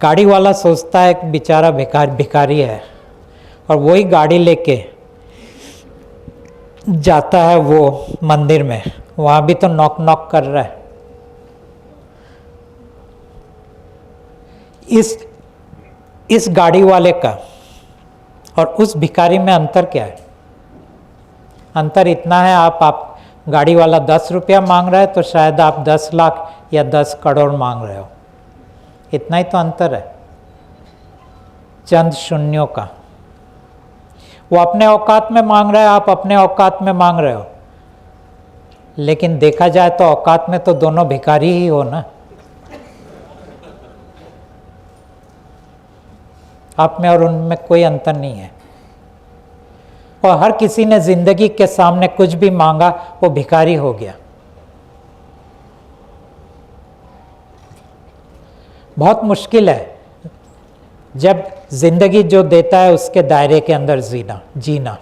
गाड़ी वाला सोचता है कि बेचारा भिखारी है, और वही गाड़ी लेके जाता है वो मंदिर में, वहाँ भी तो नॉक नॉक कर रहा है। इस गाड़ी वाले का और उस भिखारी में अंतर क्या है? अंतर इतना है, आप गाड़ी वाला 10 रुपया मांग रहा है तो शायद आप 10 लाख या 10 करोड़ मांग रहे हो। इतना ही तो अंतर है, चंद शून्यों का। वो अपने औकात में मांग रहा है, आप अपने औकात में मांग रहे हो। लेकिन देखा जाए तो औकात में तो दोनों भिखारी ही हो ना। आप में और उनमें कोई अंतर नहीं है। और हर किसी ने जिंदगी के सामने कुछ भी मांगा वो भिखारी हो गया। बहुत मुश्किल है जब जिंदगी जो देता है उसके दायरे के अंदर जीना।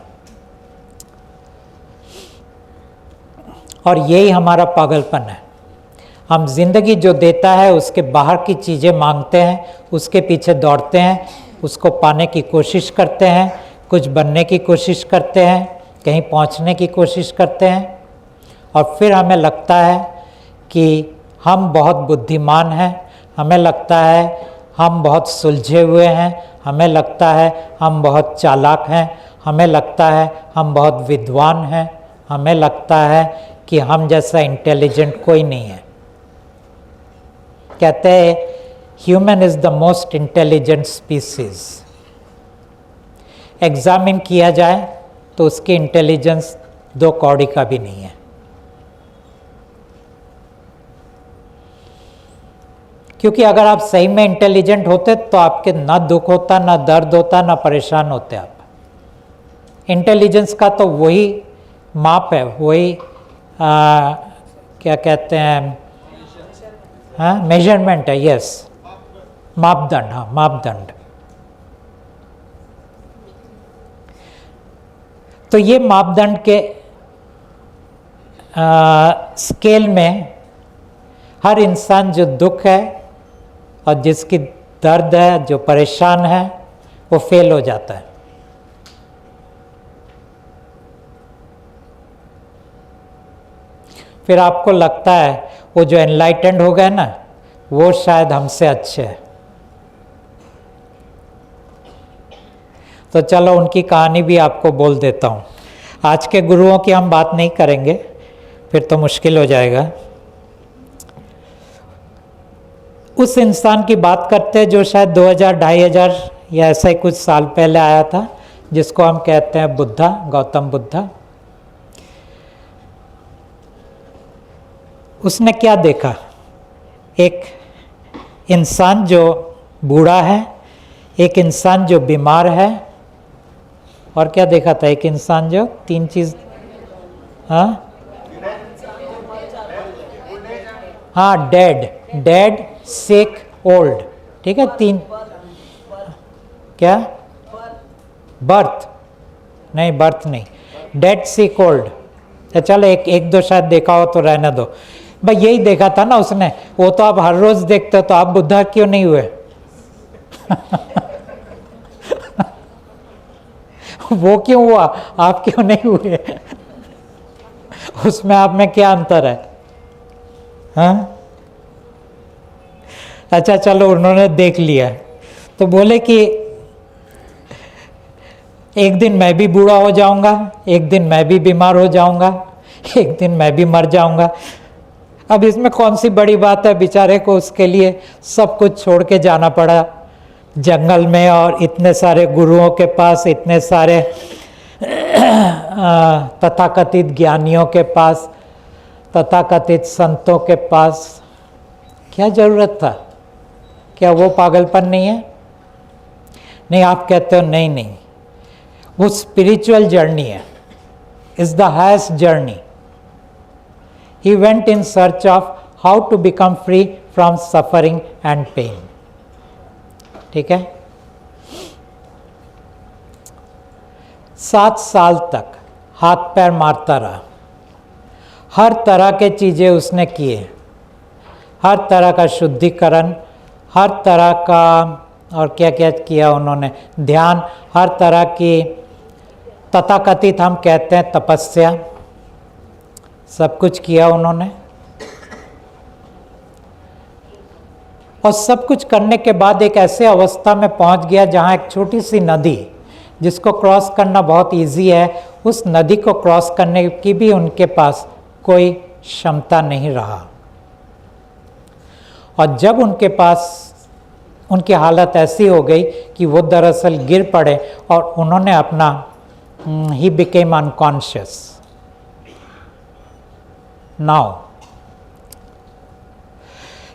और यही हमारा पागलपन है। हम जिंदगी जो देता है उसके बाहर की चीज़ें मांगते हैं, उसके पीछे दौड़ते हैं, उसको पाने की कोशिश करते हैं, कुछ बनने की कोशिश करते हैं, कहीं पहुंचने की कोशिश करते हैं। और फिर हमें लगता है कि हम बहुत बुद्धिमान हैं, हमें लगता है हम बहुत सुलझे हुए हैं, हमें लगता है हम बहुत चालाक हैं, हमें लगता है हम बहुत विद्वान हैं, हमें लगता है कि हम जैसा इंटेलिजेंट कोई नहीं है। कहते हैं human is the most intelligent species. Examine किया जाए तो उसकी इंटेलिजेंस 2 कौड़ी का भी नहीं है। क्योंकि अगर आप सही में इंटेलिजेंट होते तो आपके ना दुख होता, ना दर्द होता, ना परेशान होते आप। इंटेलिजेंस का तो वही माप है, वही क्या कहते हैं, हाँ मेजरमेंट है, यस, मापदंड, हाँ मापदंड। तो ये मापदंड के स्केल में हर इंसान जो दुख है और जिसकी दर्द है, जो परेशान है, वो फेल हो जाता है। फिर आपको लगता है वो जो एनलाइटेंड हो गए ना, वो शायद हमसे अच्छे हैं। तो चलो उनकी कहानी भी आपको बोल देता हूँ। आज के गुरुओं की हम बात नहीं करेंगे, फिर तो मुश्किल हो जाएगा। उस इंसान की बात करते हैं जो शायद 2000-2500 या ऐसा ही कुछ साल पहले आया था, जिसको हम कहते हैं बुद्धा, गौतम बुद्धा। उसने क्या देखा? एक इंसान जो बूढ़ा है, एक इंसान जो बीमार है, और क्या देखा था? एक इंसान जो 3 चीज, हाँ डेड, सिक, ओल्ड, ठीक है, 3। क्या? बर्थ नहीं, बर्थ नहीं, डेड, सिक, ओल्ड। चलो एक दो शायद देखा हो तो रहने दो भाई, यही देखा था ना उसने। वो तो आप हर रोज देखते हो, तो आप बुद्धा क्यों नहीं हुए? वो क्यों हुआ, आप क्यों नहीं हुए? उसमें आप में क्या अंतर है? हाँ, अच्छा चलो, उन्होंने देख लिया तो बोले कि एक दिन मैं भी बूढ़ा हो जाऊंगा, एक दिन मैं भी बीमार हो जाऊंगा, एक दिन मैं भी मर जाऊंगा। अब इसमें कौन सी बड़ी बात है? बेचारे को उसके लिए सब कुछ छोड़ के जाना पड़ा जंगल में, और इतने सारे गुरुओं के पास, इतने सारे तथाकथित ज्ञानियों के पास, तथाकथित संतों के पास। क्या जरूरत था? क्या वो पागलपन नहीं है? नहीं, आप कहते हो नहीं नहीं, वो स्पिरिचुअल जर्नी है, is the highest journey. He went in search of how to become free from suffering and pain. ठीक है? 7 साल तक हाथ पैर मारता रहा, हर तरह के चीज़ें उसने किए, हर तरह का शुद्धिकरण, हर तरह का, और क्या क्या किया उन्होंने, ध्यान, हर तरह की तथाकथित हम कहते हैं तपस्या, सब कुछ किया उन्होंने। और सब कुछ करने के बाद एक ऐसे अवस्था में पहुंच गया जहां एक छोटी सी नदी, जिसको क्रॉस करना बहुत इजी है, उस नदी को क्रॉस करने की भी उनके पास कोई क्षमता नहीं रहा। और जब उनके पास, उनकी हालत ऐसी हो गई कि वो दरअसल गिर पड़े और उन्होंने अपना ही बिकेम अनकॉन्शियस। नाउ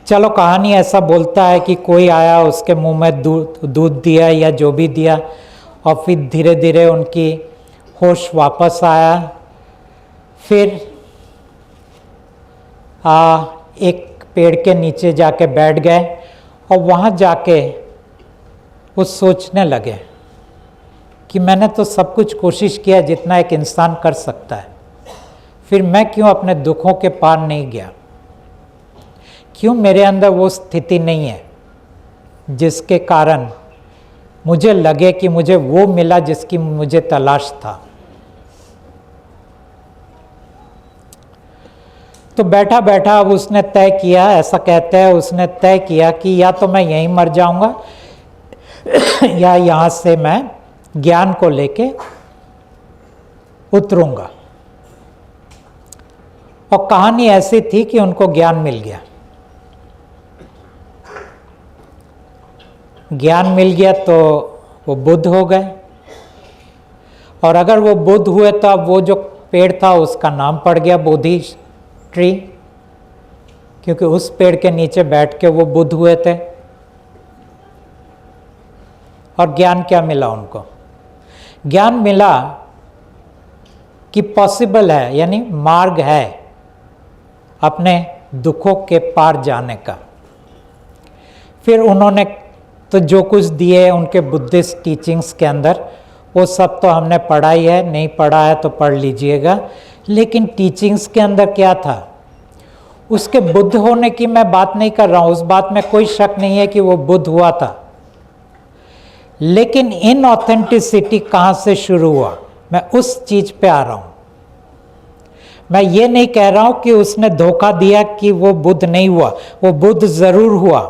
चलो, कहानी ऐसा बोलता है कि कोई आया, उसके मुंह में दूध दिया या जो भी दिया, और फिर धीरे धीरे उनकी होश वापस आया। फिर एक पेड़ के नीचे जाके बैठ गए, और वहाँ जाके वो सोचने लगे कि मैंने तो सब कुछ कोशिश किया जितना एक इंसान कर सकता है, फिर मैं क्यों अपने दुखों के पार नहीं गया? क्यों मेरे अंदर वो स्थिति नहीं है जिसके कारण मुझे लगे कि मुझे वो मिला जिसकी मुझे तलाश था? तो बैठा बैठा अब उसने तय किया, ऐसा कहते हैं, उसने तय किया कि या तो मैं यहीं मर जाऊंगा या यहाँ से मैं ज्ञान को लेके उतरूंगा। और कहानी ऐसी थी कि उनको ज्ञान मिल गया। ज्ञान मिल गया तो वो बुद्ध हो गए। और अगर वो बुद्ध हुए तो अब वो जो पेड़ था उसका नाम पड़ गया बोधि ट्री, क्योंकि उस पेड़ के नीचे बैठ के वो बुद्ध हुए थे। और ज्ञान क्या मिला उनको? ज्ञान मिला कि पॉसिबल है, यानी मार्ग है अपने दुखों के पार जाने का। फिर उन्होंने तो जो कुछ दिए उनके बुद्धिस्ट टीचिंग्स के अंदर, वो सब तो हमने पढ़ा ही है, नहीं पढ़ा है तो पढ़ लीजिएगा। लेकिन टीचिंग्स के अंदर क्या था? उसके बुद्ध होने की मैं बात नहीं कर रहा हूँ, उस बात में कोई शक नहीं है कि वो बुद्ध हुआ था। लेकिन इनऑथेंटिसिटी कहाँ से शुरू हुआ, मैं उस चीज पे आ रहा हूँ। मैं ये नहीं कह रहा हूँ कि उसने धोखा दिया कि वो बुद्ध नहीं हुआ, वो बुद्ध जरूर हुआ।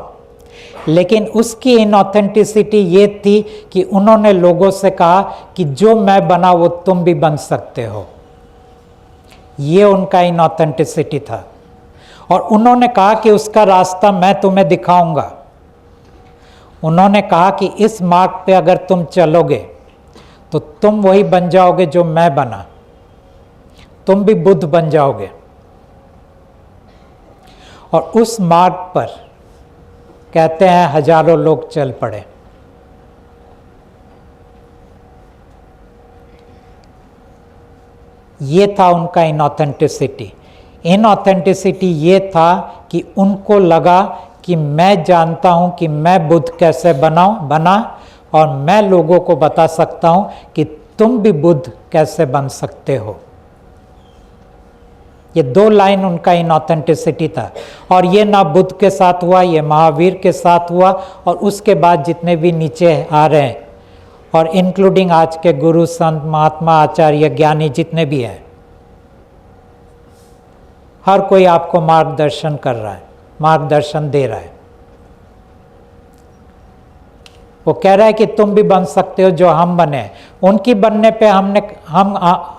लेकिन उसकी इनऑथेंटिसिटी ये थी कि उन्होंने लोगों से कहा कि जो मैं बना वो तुम भी बन सकते हो। ये उनका इनऑथेंटिसिटी था। और उन्होंने कहा कि उसका रास्ता मैं तुम्हें दिखाऊंगा। उन्होंने कहा कि इस मार्ग पे अगर तुम चलोगे तो तुम वही बन जाओगे जो मैं बना, तुम भी बुद्ध बन जाओगे। और उस मार्ग पर कहते हैं हजारों लोग चल पड़े। ये था उनका इनऑथेंटिसिटी। इनऑथेंटिसिटी ये था कि उनको लगा कि मैं जानता हूं कि मैं बुद्ध कैसे बना और मैं लोगों को बता सकता हूं कि तुम भी बुद्ध कैसे बन सकते हो। ये दो लाइन उनका इनऑथेंटिसिटी था। और ये ना बुद्ध के साथ हुआ, ये महावीर के साथ हुआ, और उसके बाद जितने भी नीचे आ रहे हैं, और इंक्लूडिंग आज के गुरु संत महात्मा आचार्य ज्ञानी जितने भी हैं, हर कोई आपको मार्गदर्शन कर रहा है, मार्गदर्शन दे रहा है। वो कह रहा है कि तुम भी बन सकते हो जो हम बने। उनकी बनने पे हम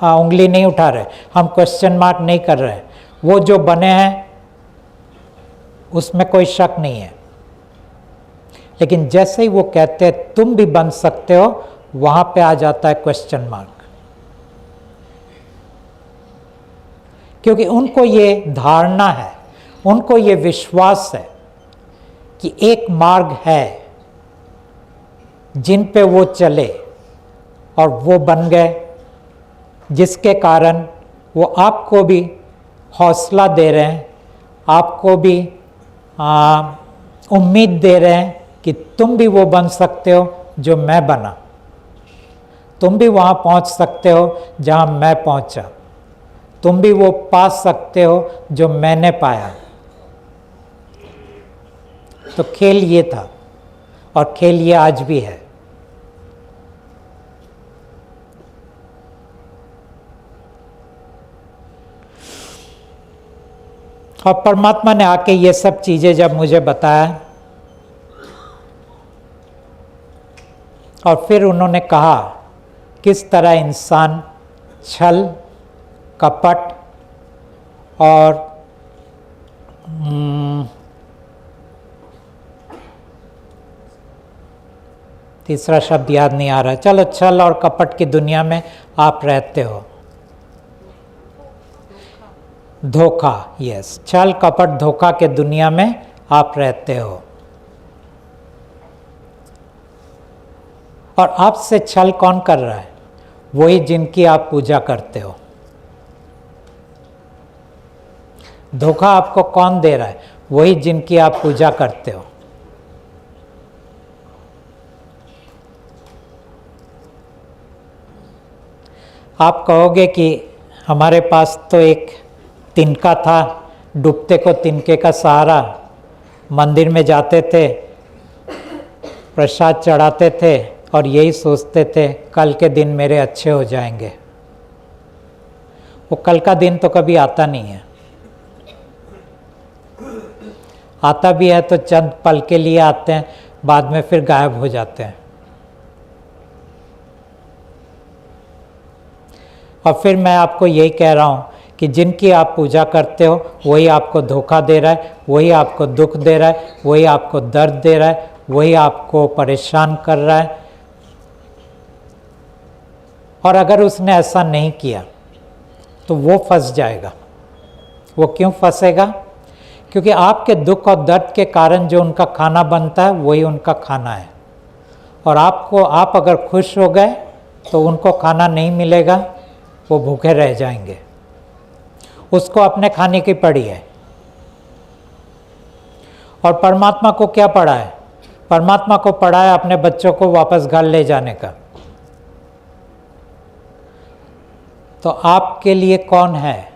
उंगली नहीं उठा रहे, हम क्वेश्चन मार्क नहीं कर रहे। वो जो बने हैं उसमें कोई शक नहीं है। लेकिन जैसे ही वो कहते हैं तुम भी बन सकते हो, वहां पे आ जाता है क्वेश्चन मार्क। क्योंकि उनको ये धारणा है, उनको ये विश्वास है कि एक मार्ग है जिन पे वो चले, और वो बन गए, जिसके कारण वो आपको भी हौसला दे रहे हैं, आपको भी उम्मीद दे रहे हैं कि तुम भी वो बन सकते हो जो मैं बना, तुम भी वहाँ पहुँच सकते हो जहाँ मैं पहुँचा, तुम भी वो पा सकते हो जो मैंने पाया। तो खेल ये था, और खेल ये आज भी है। और परमात्मा ने आके ये सब चीज़ें जब मुझे बताया, और फिर उन्होंने कहा किस तरह इंसान छल, कपट और तीसरा शब्द याद नहीं आ रहा, चलो छल और कपट की दुनिया में आप रहते हो। धोखा, यस, छल कपट धोखा के दुनिया में आप रहते हो। और आपसे छल कौन कर रहा है? वही जिनकी आप पूजा करते हो। धोखा आपको कौन दे रहा है? वही जिनकी आप पूजा करते हो। आप कहोगे कि हमारे पास तो एक तिनका था, डूबते को तिनके का सहारा, मंदिर में जाते थे, प्रसाद चढ़ाते थे और यही सोचते थे कल के दिन मेरे अच्छे हो जाएंगे। वो कल का दिन तो कभी आता नहीं है, आता भी है तो चंद पल के लिए आते हैं, बाद में फिर गायब हो जाते हैं। और फिर मैं आपको यही कह रहा हूँ कि जिनकी आप पूजा करते हो वही आपको धोखा दे रहा है, वही आपको दुख दे रहा है, वही आपको दर्द दे रहा है, वही आपको परेशान कर रहा है। और अगर उसने ऐसा नहीं किया तो वो फंस जाएगा। वो क्यों फंसेगा? क्योंकि आपके दुख और दर्द के कारण जो उनका खाना बनता है वही उनका खाना है, और आप अगर खुश हो गए तो उनको खाना नहीं मिलेगा, वो भूखे रह जाएंगे। उसको अपने खाने की पड़ी है। और परमात्मा को क्या पड़ा है? परमात्मा को पड़ा है अपने बच्चों को वापस घर ले जाने का। तो आपके लिए कौन है?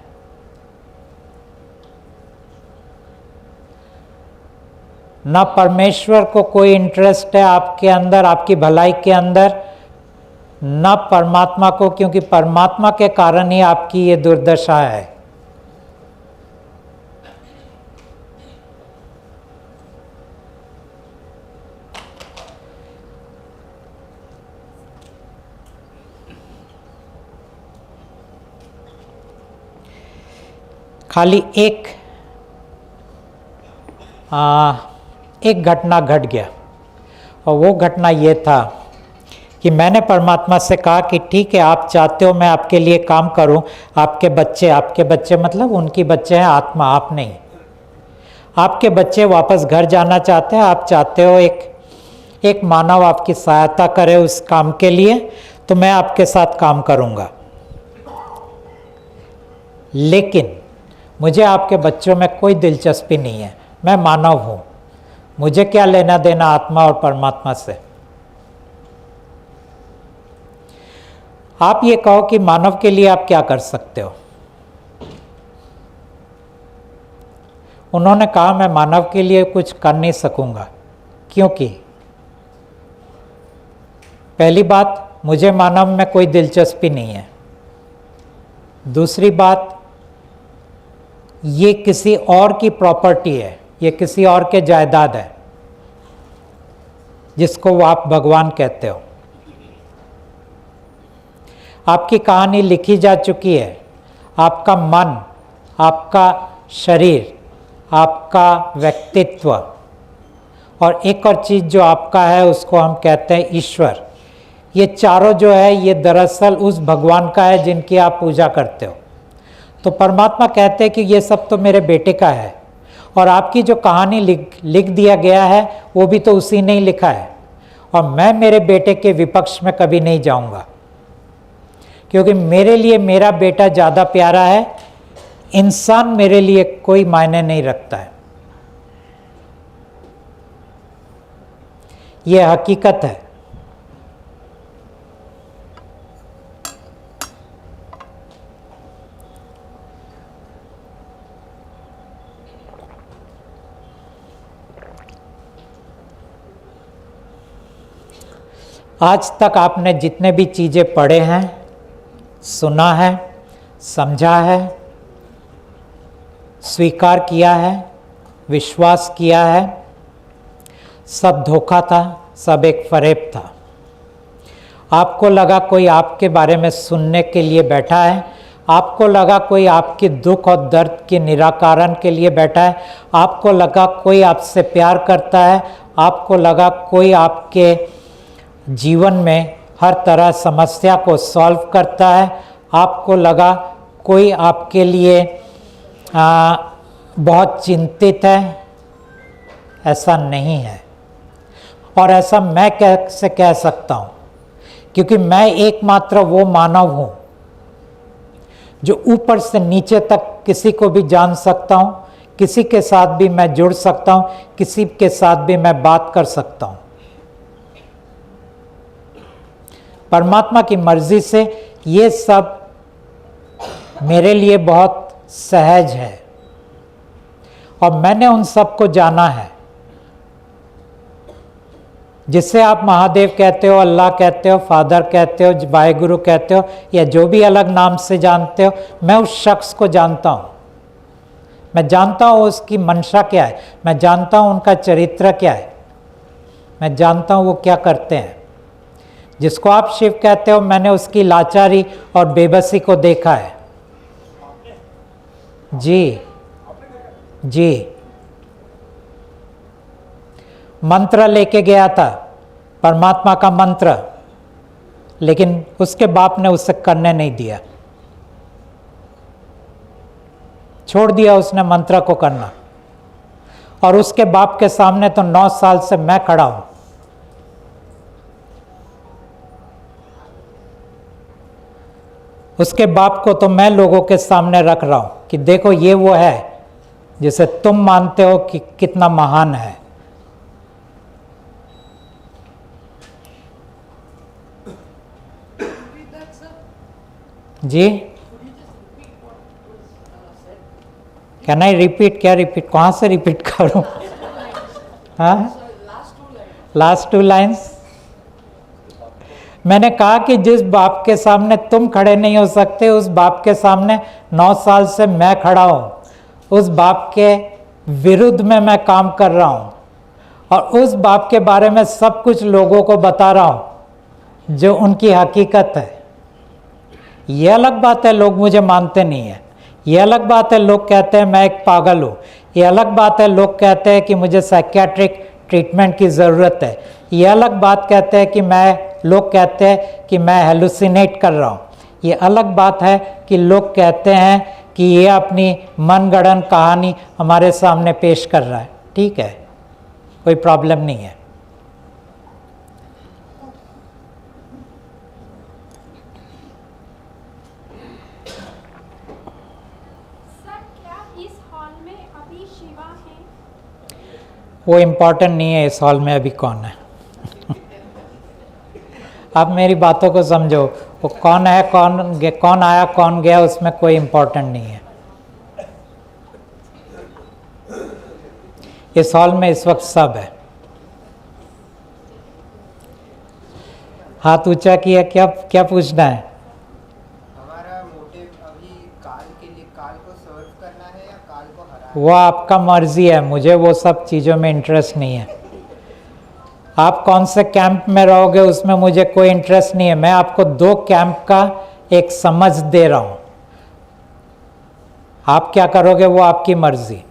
ना परमेश्वर को कोई इंटरेस्ट है आपके अंदर, आपकी भलाई के अंदर, ना परमात्मा को, क्योंकि परमात्मा के कारण ही आपकी ये दुर्दशा है। खाली एक घटना घट गया, और वो घटना ये था कि मैंने परमात्मा से कहा कि ठीक है, आप चाहते हो मैं आपके लिए काम करूं, आपके बच्चे मतलब उनकी बच्चे हैं, आत्मा, आप नहीं। आपके बच्चे वापस घर जाना चाहते हैं, आप चाहते हो एक मानव आपकी सहायता करे उस काम के लिए, तो मैं आपके साथ काम करूंगा। लेकिन मुझे आपके बच्चों में कोई दिलचस्पी नहीं है, मैं मानव हूं, मुझे क्या लेना देना आत्मा और परमात्मा से। आप ये कहो कि मानव के लिए आप क्या कर सकते हो? उन्होंने कहा मैं मानव के लिए कुछ कर नहीं सकूंगा, क्योंकि पहली बात, मुझे मानव में कोई दिलचस्पी नहीं है। दूसरी बात, ये किसी और की प्रॉपर्टी है, ये किसी और के जायदाद है, जिसको आप भगवान कहते हो। आपकी कहानी लिखी जा चुकी है, आपका मन, आपका शरीर, आपका व्यक्तित्व, और एक और चीज़ जो आपका है उसको हम कहते हैं ईश्वर। ये चारों जो है ये दरअसल उस भगवान का है जिनकी आप पूजा करते हो। तो परमात्मा कहते हैं कि ये सब तो मेरे बेटे का है, और आपकी जो कहानी लिख दिया गया है वो भी तो उसी ने ही लिखा है, और मैं मेरे बेटे के विपक्ष में कभी नहीं जाऊंगा, क्योंकि मेरे लिए मेरा बेटा ज़्यादा प्यारा है। इंसान मेरे लिए कोई मायने नहीं रखता है, ये हकीकत है। आज तक आपने जितने भी चीज़ें पढ़े हैं, सुना है, समझा है, स्वीकार किया है, विश्वास किया है, सब धोखा था, सब एक फरेब था। आपको लगा कोई आपके बारे में सुनने के लिए बैठा है, आपको लगा कोई आपके दुख और दर्द के निराकरण के लिए बैठा है, आपको लगा कोई आपसे प्यार करता है, आपको लगा कोई आपके जीवन में हर तरह समस्या को सॉल्व करता है, आपको लगा कोई आपके लिए बहुत चिंतित है। ऐसा नहीं है, और ऐसा मैं कैसे कह सकता हूँ? क्योंकि मैं एकमात्र वो मानव हूँ जो ऊपर से नीचे तक किसी को भी जान सकता हूँ, किसी के साथ भी मैं जुड़ सकता हूँ, किसी के साथ भी मैं बात कर सकता हूँ। परमात्मा की मर्जी से ये सब मेरे लिए बहुत सहज है, और मैंने उन सबको जाना है। जिसे आप महादेव कहते हो, अल्लाह कहते हो, फादर कहते हो, वाहेगुरु कहते हो, या जो भी अलग नाम से जानते हो, मैं उस शख्स को जानता हूँ। मैं जानता हूँ उसकी मंशा क्या है, मैं जानता हूँ उनका चरित्र क्या है, मैं जानता हूँ वो क्या करते हैं। जिसको आप शिव कहते हो, मैंने उसकी लाचारी और बेबसी को देखा है। जी जी, मंत्र लेके गया था, परमात्मा का मंत्र, लेकिन उसके बाप ने उसे करने नहीं दिया, छोड़ दिया उसने मंत्र को करना। और उसके बाप के सामने तो 9 साल से मैं खड़ा हूं। उसके बाप को तो मैं लोगों के सामने रख रहा हूं कि देखो ये वो है जिसे तुम मानते हो कि कितना महान है। जी कैन आई रिपीट? क्या रिपीट, कहाँ से रिपीट करूं? हाँ, लास्ट 2 लाइन्स। मैंने कहा कि जिस बाप के सामने तुम खड़े नहीं हो सकते, उस बाप के सामने 9 साल से मैं खड़ा हूं। उस बाप के विरुद्ध में मैं काम कर रहा हूं और उस बाप के बारे में सब कुछ लोगों को बता रहा हूं जो उनकी हकीकत है। ये अलग बात है लोग मुझे मानते नहीं है, ये अलग बात है लोग कहते हैं मैं एक पागल हूँ, ये अलग बात है लोग कहते हैं कि मुझे साइकियाट्रिक ट्रीटमेंट की ज़रूरत है, ये अलग बात कहते हैं कि लोग कहते हैं कि मैं हेलुसिनेट कर रहा हूँ, ये अलग बात है कि लोग कहते हैं कि ये अपनी मनगढ़ंत कहानी हमारे सामने पेश कर रहा है। ठीक है, कोई प्रॉब्लम नहीं है। वो इम्पोर्टेंट नहीं है इस हॉल में अभी कौन है। आप मेरी बातों को समझो, वो कौन है, कौन आया कौन गया, उसमें कोई इम्पोर्टेंट नहीं है। इस हॉल में इस वक्त सब है। हाथ ऊंचा किया, क्या पूछना है? हमारा मोटिव अभी काल के लिए, काल को सर्व करना है या काल को हराना? वो आपका मर्जी है, मुझे वो सब चीज़ों में इंटरेस्ट नहीं है। आप कौन से कैंप में रहोगे उसमें मुझे कोई इंटरेस्ट नहीं है। मैं आपको 2 कैंप का एक समझ दे रहा हूँ, आप क्या करोगे वो आपकी मर्जी।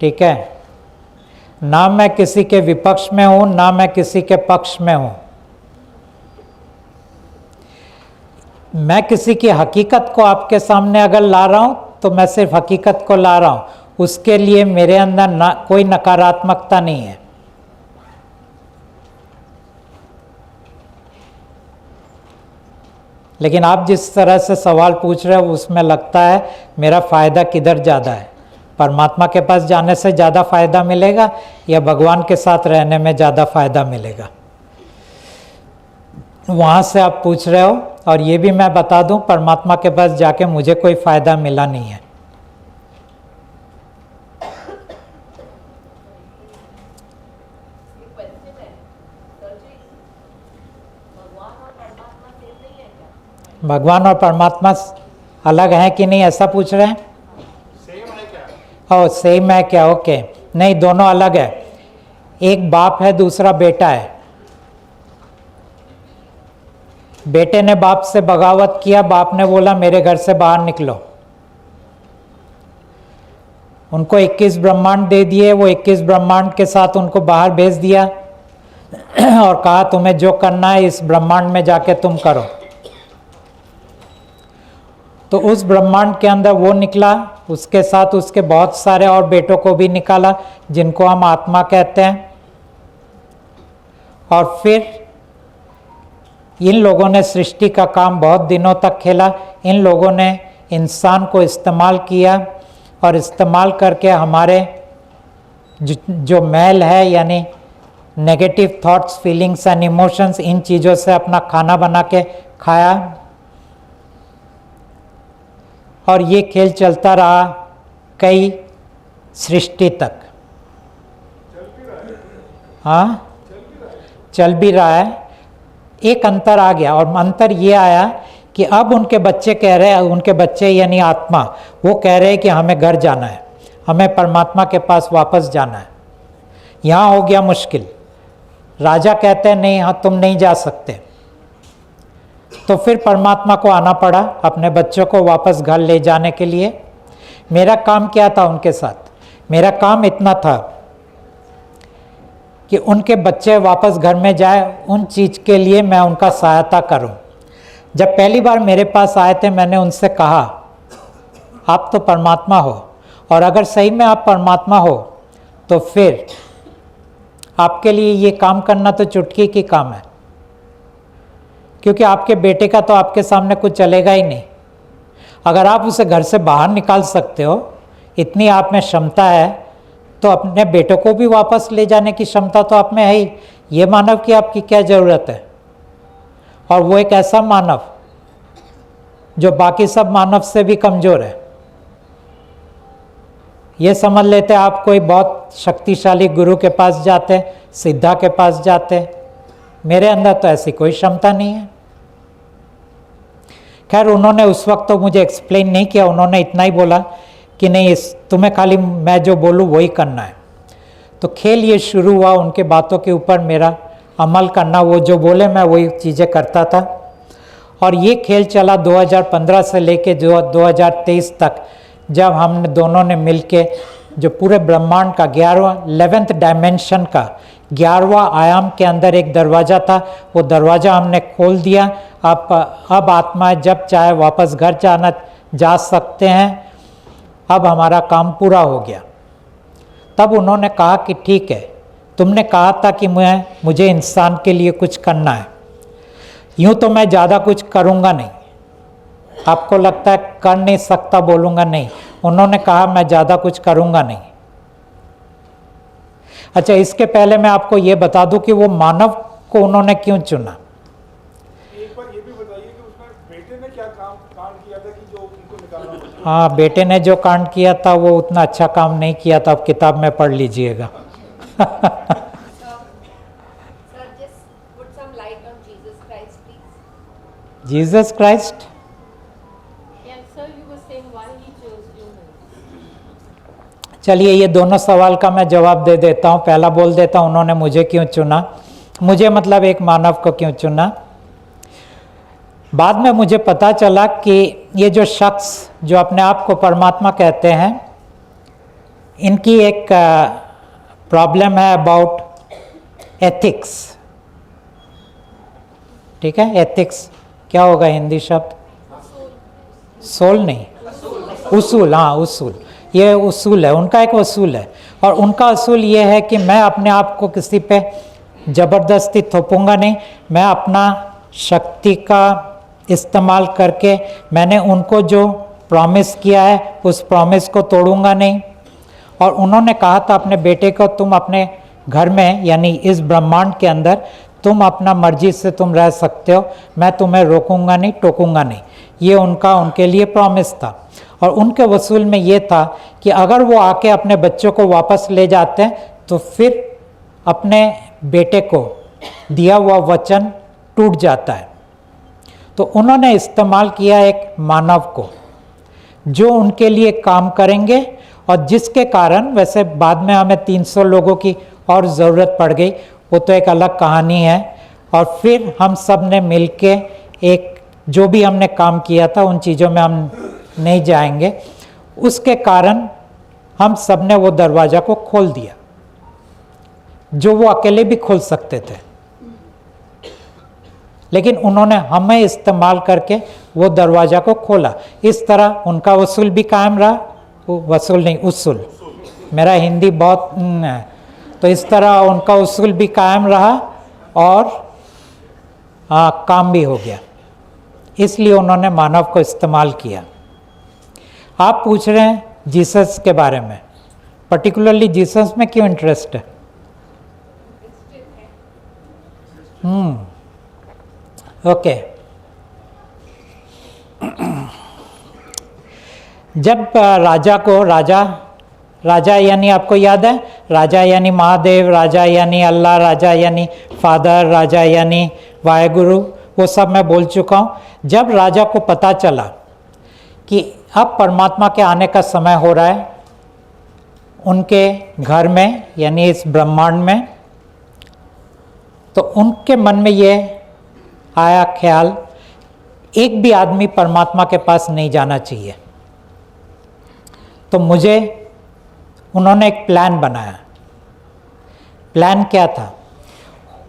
ठीक है, ना मैं किसी के विपक्ष में हूं, ना मैं किसी के पक्ष में हूं। मैं किसी की हकीकत को आपके सामने अगर ला रहा हूं तो मैं सिर्फ हकीकत को ला रहा हूं, उसके लिए मेरे अंदर कोई नकारात्मकता नहीं है। लेकिन आप जिस तरह से सवाल पूछ रहे हो उसमें लगता है मेरा फ़ायदा किधर ज़्यादा है, परमात्मा के पास जाने से ज़्यादा फ़ायदा मिलेगा या भगवान के साथ रहने में ज़्यादा फ़ायदा मिलेगा, वहाँ से आप पूछ रहे हो। और ये भी मैं बता दूं, परमात्मा के पास जाके मुझे कोई फ़ायदा मिला नहीं है। भगवान और परमात्मा अलग हैं कि नहीं, ऐसा पूछ रहे हैं? सेम है क्या? ओह सेम है क्या? ओके, नहीं, दोनों अलग है। एक बाप है, दूसरा बेटा है। बेटे ने बाप से बगावत किया, बाप ने बोला मेरे घर से बाहर निकलो। उनको 21 ब्रह्मांड दे दिए, वो 21 ब्रह्मांड के साथ उनको बाहर भेज दिया और कहा तुम्हें जो करना है इस ब्रह्मांड में जाके तुम करो। तो उस ब्रह्मांड के अंदर वो निकला, उसके साथ उसके बहुत सारे और बेटों को भी निकाला जिनको हम आत्मा कहते हैं। और फिर इन लोगों ने सृष्टि का काम बहुत दिनों तक खेला। इन लोगों ने इंसान को इस्तेमाल किया और इस्तेमाल करके हमारे जो मैल है, यानी negative thoughts, feelings and emotions, इन चीज़ों से अपना खाना बना के खाया। और ये खेल चलता रहा कई सृष्टि तक। हाँ, चल भी रहा है। एक अंतर आ गया, और अंतर ये आया कि अब उनके बच्चे कह रहे हैं, उनके बच्चे यानी आत्मा, वो कह रहे हैं कि हमें घर जाना है, हमें परमात्मा के पास वापस जाना है। यहाँ हो गया मुश्किल। राजा कहते हैं नहीं, हाँ तुम नहीं जा सकते। तो फिर परमात्मा को आना पड़ा अपने बच्चों को वापस घर ले जाने के लिए। मेरा काम क्या था उनके साथ? मेरा काम इतना था कि उनके बच्चे वापस घर में जाए, उन चीज़ के लिए मैं उनका सहायता करूं। जब पहली बार मेरे पास आए थे, मैंने उनसे कहा आप तो परमात्मा हो, और अगर सही में आप परमात्मा हो तो फिर आपके लिए ये काम करना तो चुटकी की काम है, क्योंकि आपके बेटे का तो आपके सामने कुछ चलेगा ही नहीं। अगर आप उसे घर से बाहर निकाल सकते हो, इतनी आप में क्षमता है, तो अपने बेटों को भी वापस ले जाने की क्षमता तो आप में है ही। ये मानव की आपकी क्या ज़रूरत है? और वो एक ऐसा मानव जो बाकी सब मानव से भी कमज़ोर है। ये समझ लेते आप कोई बहुत शक्तिशाली गुरु के पास जाते, सिद्धा के पास जाते। मेरे अंदर तो ऐसी कोई क्षमता नहीं है। खैर, उन्होंने उस वक्त तो मुझे एक्सप्लेन नहीं किया, उन्होंने इतना ही बोला कि नहीं, तुम्हें खाली मैं जो बोलूँ वही करना है। तो खेल ये शुरू हुआ, उनके बातों के ऊपर मेरा अमल करना, वो जो बोले मैं वही चीज़ें करता था। और ये खेल चला 2015 से लेके जो 2023 तक, जब हम दोनों ने मिलके जो पूरे ब्रह्मांड का 11th डायमेंशन का 11वां आयाम के अंदर एक दरवाज़ा था, वो दरवाज़ा हमने खोल दिया। अब आत्मा जब चाहे वापस घर जा सकते हैं। अब हमारा काम पूरा हो गया। तब उन्होंने कहा कि ठीक है, तुमने कहा था कि मुझे इंसान के लिए कुछ करना है, यूँ तो मैं ज़्यादा कुछ करूँगा नहीं। आपको लगता है कर नहीं सकता, बोलूँगा नहीं। उन्होंने कहा मैं ज़्यादा कुछ करूँगा नहीं। अच्छा, इसके पहले मैं आपको ये बता दूं कि वो मानव को उन्होंने क्यों चुना। एक बार ये भी बताइए कि उसमें बेटे ने क्या कांड किया था कि जो उनको निकालना पड़ा? हाँ, बेटे ने जो कांड किया था वो उतना अच्छा काम नहीं किया था, आप किताब में पढ़ लीजिएगा। Sir, just put some light on Jesus Christ, please. Jesus Christ, Yes, sir, you were saying why he chose you. चलिए ये दोनों सवाल का मैं जवाब दे देता हूँ। पहला बोल देता हूँ उन्होंने मुझे क्यों चुना, मुझे मतलब एक मानव को क्यों चुना। बाद में मुझे पता चला कि ये जो शख्स जो अपने आप को परमात्मा कहते हैं, इनकी एक प्रॉब्लम है अबाउट एथिक्स। ठीक है, एथिक्स क्या होगा हिंदी शब्द? सोल नहीं, उसूल। हाँ, उसूल, ये उसूल है, उनका एक उसूल है। और उनका उसूल ये है कि मैं अपने आप को किसी पे ज़बरदस्ती थोपूंगा नहीं। मैं अपना शक्ति का इस्तेमाल करके मैंने उनको जो प्रॉमिस किया है उस प्रॉमिस को तोड़ूंगा नहीं। और उन्होंने कहा था अपने बेटे को, तुम अपने घर में यानी इस ब्रह्मांड के अंदर तुम अपना मर्जी से तुम रह सकते हो, मैं तुम्हें रोकूंगा नहीं, टोकूंगा नहीं। ये उनके लिए प्रॉमिस था। और उनके वसूल में ये था कि अगर वो आके अपने बच्चों को वापस ले जाते हैं तो फिर अपने बेटे को दिया हुआ वचन टूट जाता है। तो उन्होंने इस्तेमाल किया एक मानव को जो उनके लिए काम करेंगे, और जिसके कारण वैसे बाद में हमें 300 लोगों की और ज़रूरत पड़ गई, वो तो एक अलग कहानी है। और फिर हम सब ने मिल के एक जो भी हमने काम किया था, उन चीज़ों में हम नहीं जाएंगे, उसके कारण हम सब ने वो दरवाज़ा को खोल दिया जो वो अकेले भी खोल सकते थे। लेकिन उन्होंने हमें इस्तेमाल करके वो दरवाज़ा को खोला। इस तरह उनका वसूल भी कायम रहा, वसूल नहीं उसूल, मेरा हिंदी बहुत है। तो इस तरह उनका उसूल भी कायम रहा और काम भी हो गया। इसलिए उन्होंने मानव को इस्तेमाल किया। आप पूछ रहे हैं जीसस के बारे में, पर्टिकुलरली जीसस में क्यों इंटरेस्ट है? ओके। जब राजा यानी आपको याद है, राजा यानी महादेव, राजा यानी अल्लाह, राजा यानी फादर, राजा यानी वाहेगुरु, वो सब मैं बोल चुका हूँ। जब राजा को पता चला कि अब परमात्मा के आने का समय हो रहा है उनके घर में यानी इस ब्रह्मांड में, तो उनके मन में ये आया ख्याल, एक भी आदमी परमात्मा के पास नहीं जाना चाहिए। तो उन्होंने एक प्लान बनाया प्लान क्या था?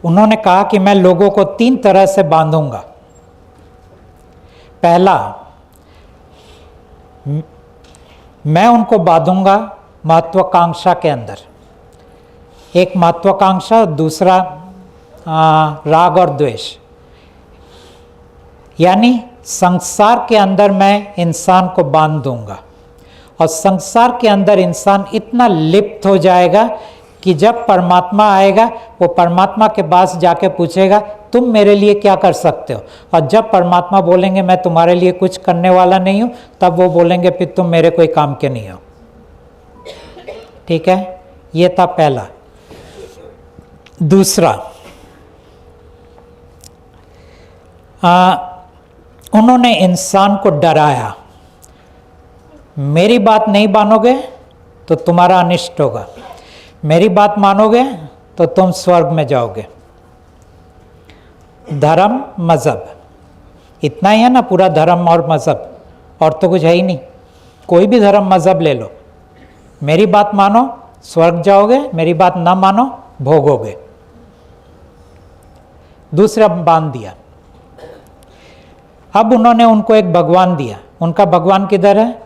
उन्होंने कहा कि मैं लोगों को 3 तरह से बांधूंगा। पहला, मैं उनको बांधूंगा महत्वाकांक्षा के अंदर। एक महत्वाकांक्षा, दूसरा राग और द्वेष। यानी संसार के अंदर मैं इंसान को बांध दूंगा और संसार के अंदर इंसान इतना लिप्त हो जाएगा कि जब परमात्मा आएगा वो परमात्मा के पास जाके पूछेगा तुम मेरे लिए क्या कर सकते हो, और जब परमात्मा बोलेंगे मैं तुम्हारे लिए कुछ करने वाला नहीं हूं, तब वो बोलेंगे फिर तुम मेरे कोई काम के नहीं हो। ठीक है, ये था पहला। दूसरा, उन्होंने इंसान को डराया, मेरी बात नहीं मानोगे तो तुम्हारा अनिष्ट होगा, मेरी बात मानोगे तो तुम स्वर्ग में जाओगे। धर्म मजहब, इतना ही है ना पूरा धर्म और मजहब, और तो कुछ है ही नहीं। कोई भी धर्म मजहब ले लो, मेरी बात मानो स्वर्ग जाओगे, मेरी बात ना मानो भोगोगे। दूसरा बांध दिया। अब उन्होंने उनको एक भगवान दिया। उनका भगवान किधर है?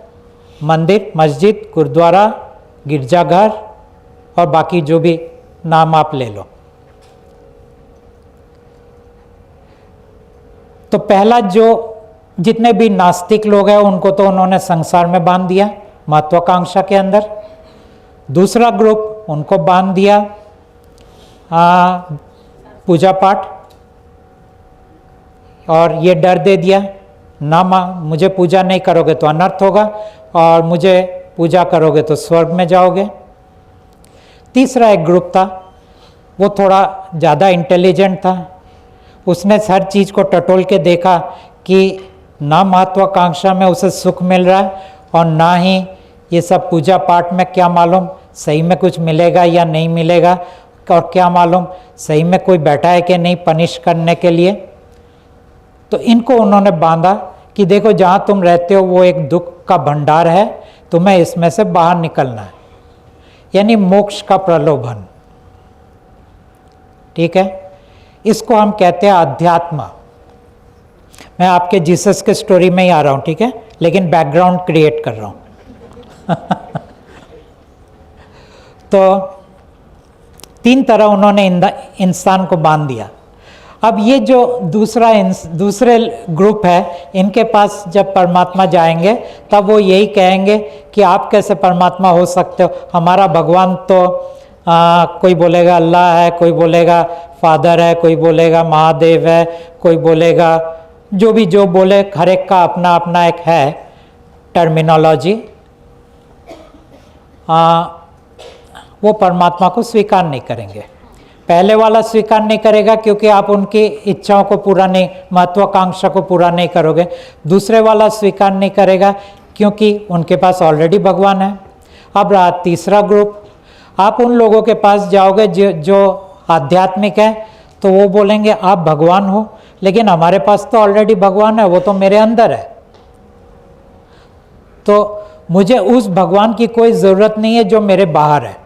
मंदिर, मस्जिद, गुरुद्वारा, गिरजाघर और बाकी जो भी नाम आप ले लो। तो पहला, जो जितने भी नास्तिक लोग हैं उनको तो उन्होंने संसार में बांध दिया महत्वाकांक्षा के अंदर। दूसरा ग्रुप, उनको बांध दिया पूजा पाठ, और ये डर दे दिया ना मुझे पूजा नहीं करोगे तो अनर्थ होगा और मुझे पूजा करोगे तो स्वर्ग में जाओगे। तीसरा एक ग्रुप था, वो थोड़ा ज़्यादा इंटेलिजेंट था। उसने हर चीज़ को टटोल के देखा कि ना महत्वाकांक्षा में उसे सुख मिल रहा है और ना ही ये सब पूजा पाठ में क्या मालूम सही में कुछ मिलेगा या नहीं मिलेगा, और क्या मालूम सही में कोई बैठा है कि नहीं पनिश करने के लिए। तो इनको उन्होंने बांधा कि देखो जहाँ तुम रहते हो वो एक दुख का भंडार है, तुम्हें इसमें से बाहर निकलना है, यानी मोक्ष का प्रलोभन। ठीक है, इसको हम कहते हैं अध्यात्म। मैं आपके जीसस के स्टोरी में ही आ रहा हूँ, ठीक है, लेकिन बैकग्राउंड क्रिएट कर रहा हूँ। तो 3 तरह उन्होंने इंसान को बांध दिया। अब ये जो दूसरे ग्रुप है, इनके पास जब परमात्मा जाएंगे तब वो यही कहेंगे कि आप कैसे परमात्मा हो सकते हो, हमारा भगवान तो कोई बोलेगा अल्लाह है, कोई बोलेगा फादर है, कोई बोलेगा महादेव है, कोई बोलेगा जो भी जो बोले, हर एक का अपना अपना एक है टर्मिनोलॉजी। वो परमात्मा को स्वीकार नहीं करेंगे। पहले वाला स्वीकार नहीं करेगा क्योंकि आप उनकी इच्छाओं को पूरा नहीं, महत्वाकांक्षा को पूरा नहीं करोगे। दूसरे वाला स्वीकार नहीं करेगा क्योंकि उनके पास ऑलरेडी भगवान है। अब रहा तीसरा ग्रुप, आप उन लोगों के पास जाओगे जो आध्यात्मिक है, तो वो बोलेंगे आप भगवान हो, लेकिन हमारे पास तो ऑलरेडी भगवान है, वो तो मेरे अंदर है, तो मुझे उस भगवान की कोई ज़रूरत नहीं है जो मेरे बाहर है,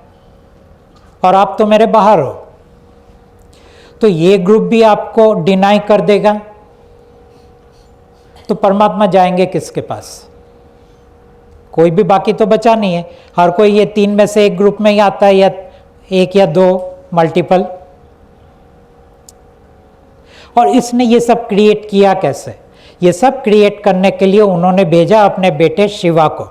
और आप तो मेरे बाहर हो। तो ये ग्रुप भी आपको डिनाई कर देगा, तो परमात्मा जाएंगे किसके पास? कोई भी बाकी तो बचा नहीं है। हर कोई ये 3 में से एक ग्रुप में ही आता है, या 1 या 2 मल्टीपल। और इसने ये सब क्रिएट किया कैसे? ये सब क्रिएट करने के लिए उन्होंने भेजा अपने बेटे शिवा को,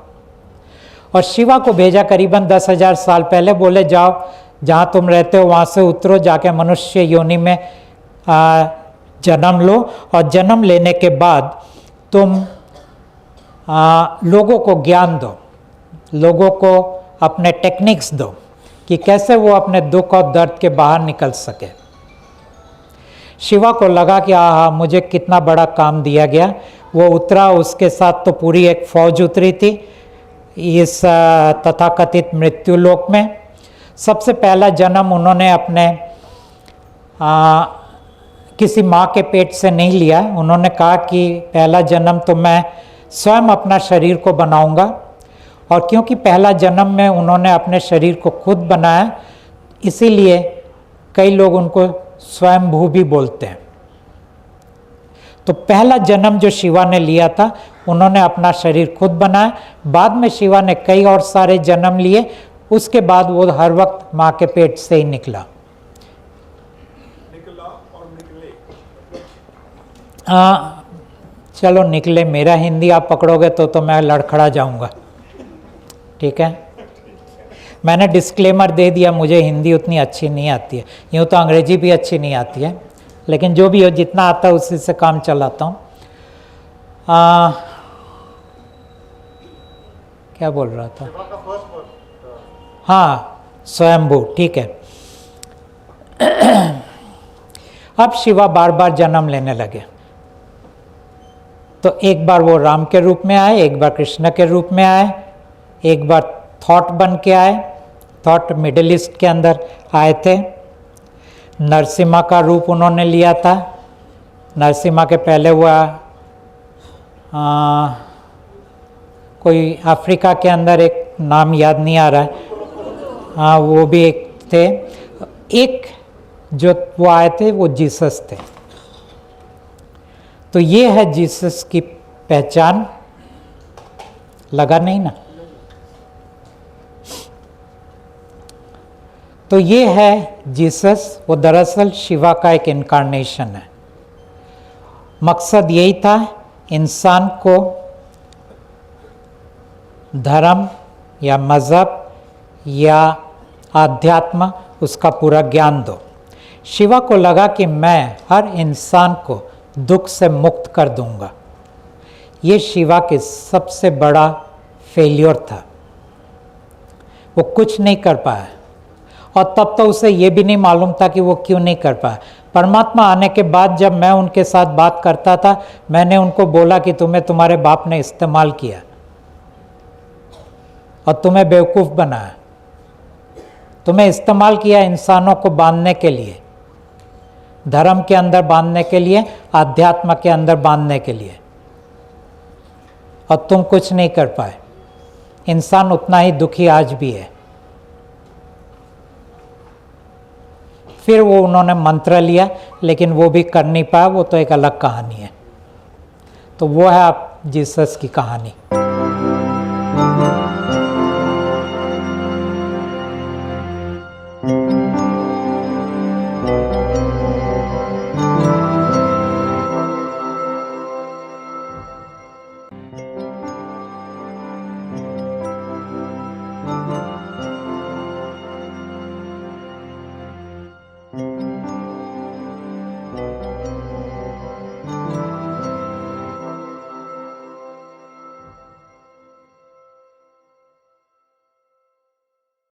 और शिवा को भेजा करीबन 10,000 साल पहले। बोले जाओ जहाँ तुम रहते हो वहाँ से उतरो, जाके मनुष्य योनि में जन्म लो, और जन्म लेने के बाद तुम लोगों को ज्ञान दो, लोगों को अपने टेक्निक्स दो कि कैसे वो अपने दुख और दर्द के बाहर निकल सके। शिवा को लगा कि आहा मुझे कितना बड़ा काम दिया गया। वो उतरा, उसके साथ तो पूरी एक फौज उतरी थी इस तथाकथित मृत्यु लोक में। सबसे पहला जन्म उन्होंने अपने किसी माँ के पेट से नहीं लिया। उन्होंने कहा कि पहला जन्म तो मैं स्वयं अपना शरीर को बनाऊंगा, और क्योंकि पहला जन्म में उन्होंने अपने शरीर को खुद बनाया, इसीलिए कई लोग उनको स्वयंभू भी बोलते हैं। तो पहला जन्म जो शिवा ने लिया था, उन्होंने अपना शरीर खुद बनाया। बाद में शिवा ने कई और सारे जन्म लिए, उसके बाद वो हर वक्त माँ के पेट से ही निकला। निकला और निकले। चलो निकले, मेरा हिंदी आप पकड़ोगे तो मैं लड़खड़ा जाऊंगा, ठीक है। मैंने डिस्क्लेमर दे दिया, मुझे हिंदी उतनी अच्छी नहीं आती है, यूँ तो अंग्रेजी भी अच्छी नहीं आती है, लेकिन जो भी हो, जितना आता है उसी से काम चलाता हूँ। क्या बोल रहा था? हाँ, स्वयंभू, ठीक है। अब शिवा बार बार जन्म लेने लगे। तो एक बार वो राम के रूप में आए, एक बार कृष्ण के रूप में आए, एक बार थॉट बन के आए। थॉट मिडिल ईस्ट के अंदर आए थे। नरसिम्हा का रूप उन्होंने लिया था। नरसिम्हा के पहले हुआ कोई अफ्रीका के अंदर, एक नाम याद नहीं आ रहा है, हाँ वो भी एक थे। एक जो वो आए थे वो जीसस थे। तो ये है जीसस की पहचान, लगा नहीं ना? तो ये है जीसस, वो दरअसल शिवा का एक इनकारनेशन है। मकसद यही था, इंसान को धर्म या मज़हब या आध्यात्म उसका पूरा ज्ञान दो। शिवा को लगा कि मैं हर इंसान को दुख से मुक्त कर दूंगा। ये शिवा के सबसे बड़ा फेलियर था, वो कुछ नहीं कर पाया। और तब तो उसे ये भी नहीं मालूम था कि वो क्यों नहीं कर पाया। परमात्मा आने के बाद जब मैं उनके साथ बात करता था, मैंने उनको बोला कि तुम्हें तुम्हारे बाप ने इस्तेमाल किया और तुम्हें बेवकूफ़ बनाया, तुम्हें इस्तेमाल किया इंसानों को बांधने के लिए, धर्म के अंदर बांधने के लिए, आध्यात्म के अंदर बांधने के लिए, और तुम कुछ नहीं कर पाए। इंसान उतना ही दुखी आज भी है। फिर वो उन्होंने मंत्र लिया, लेकिन वो भी कर नहीं पाया, वो तो एक अलग कहानी है। तो वो है आप जीसस की कहानी।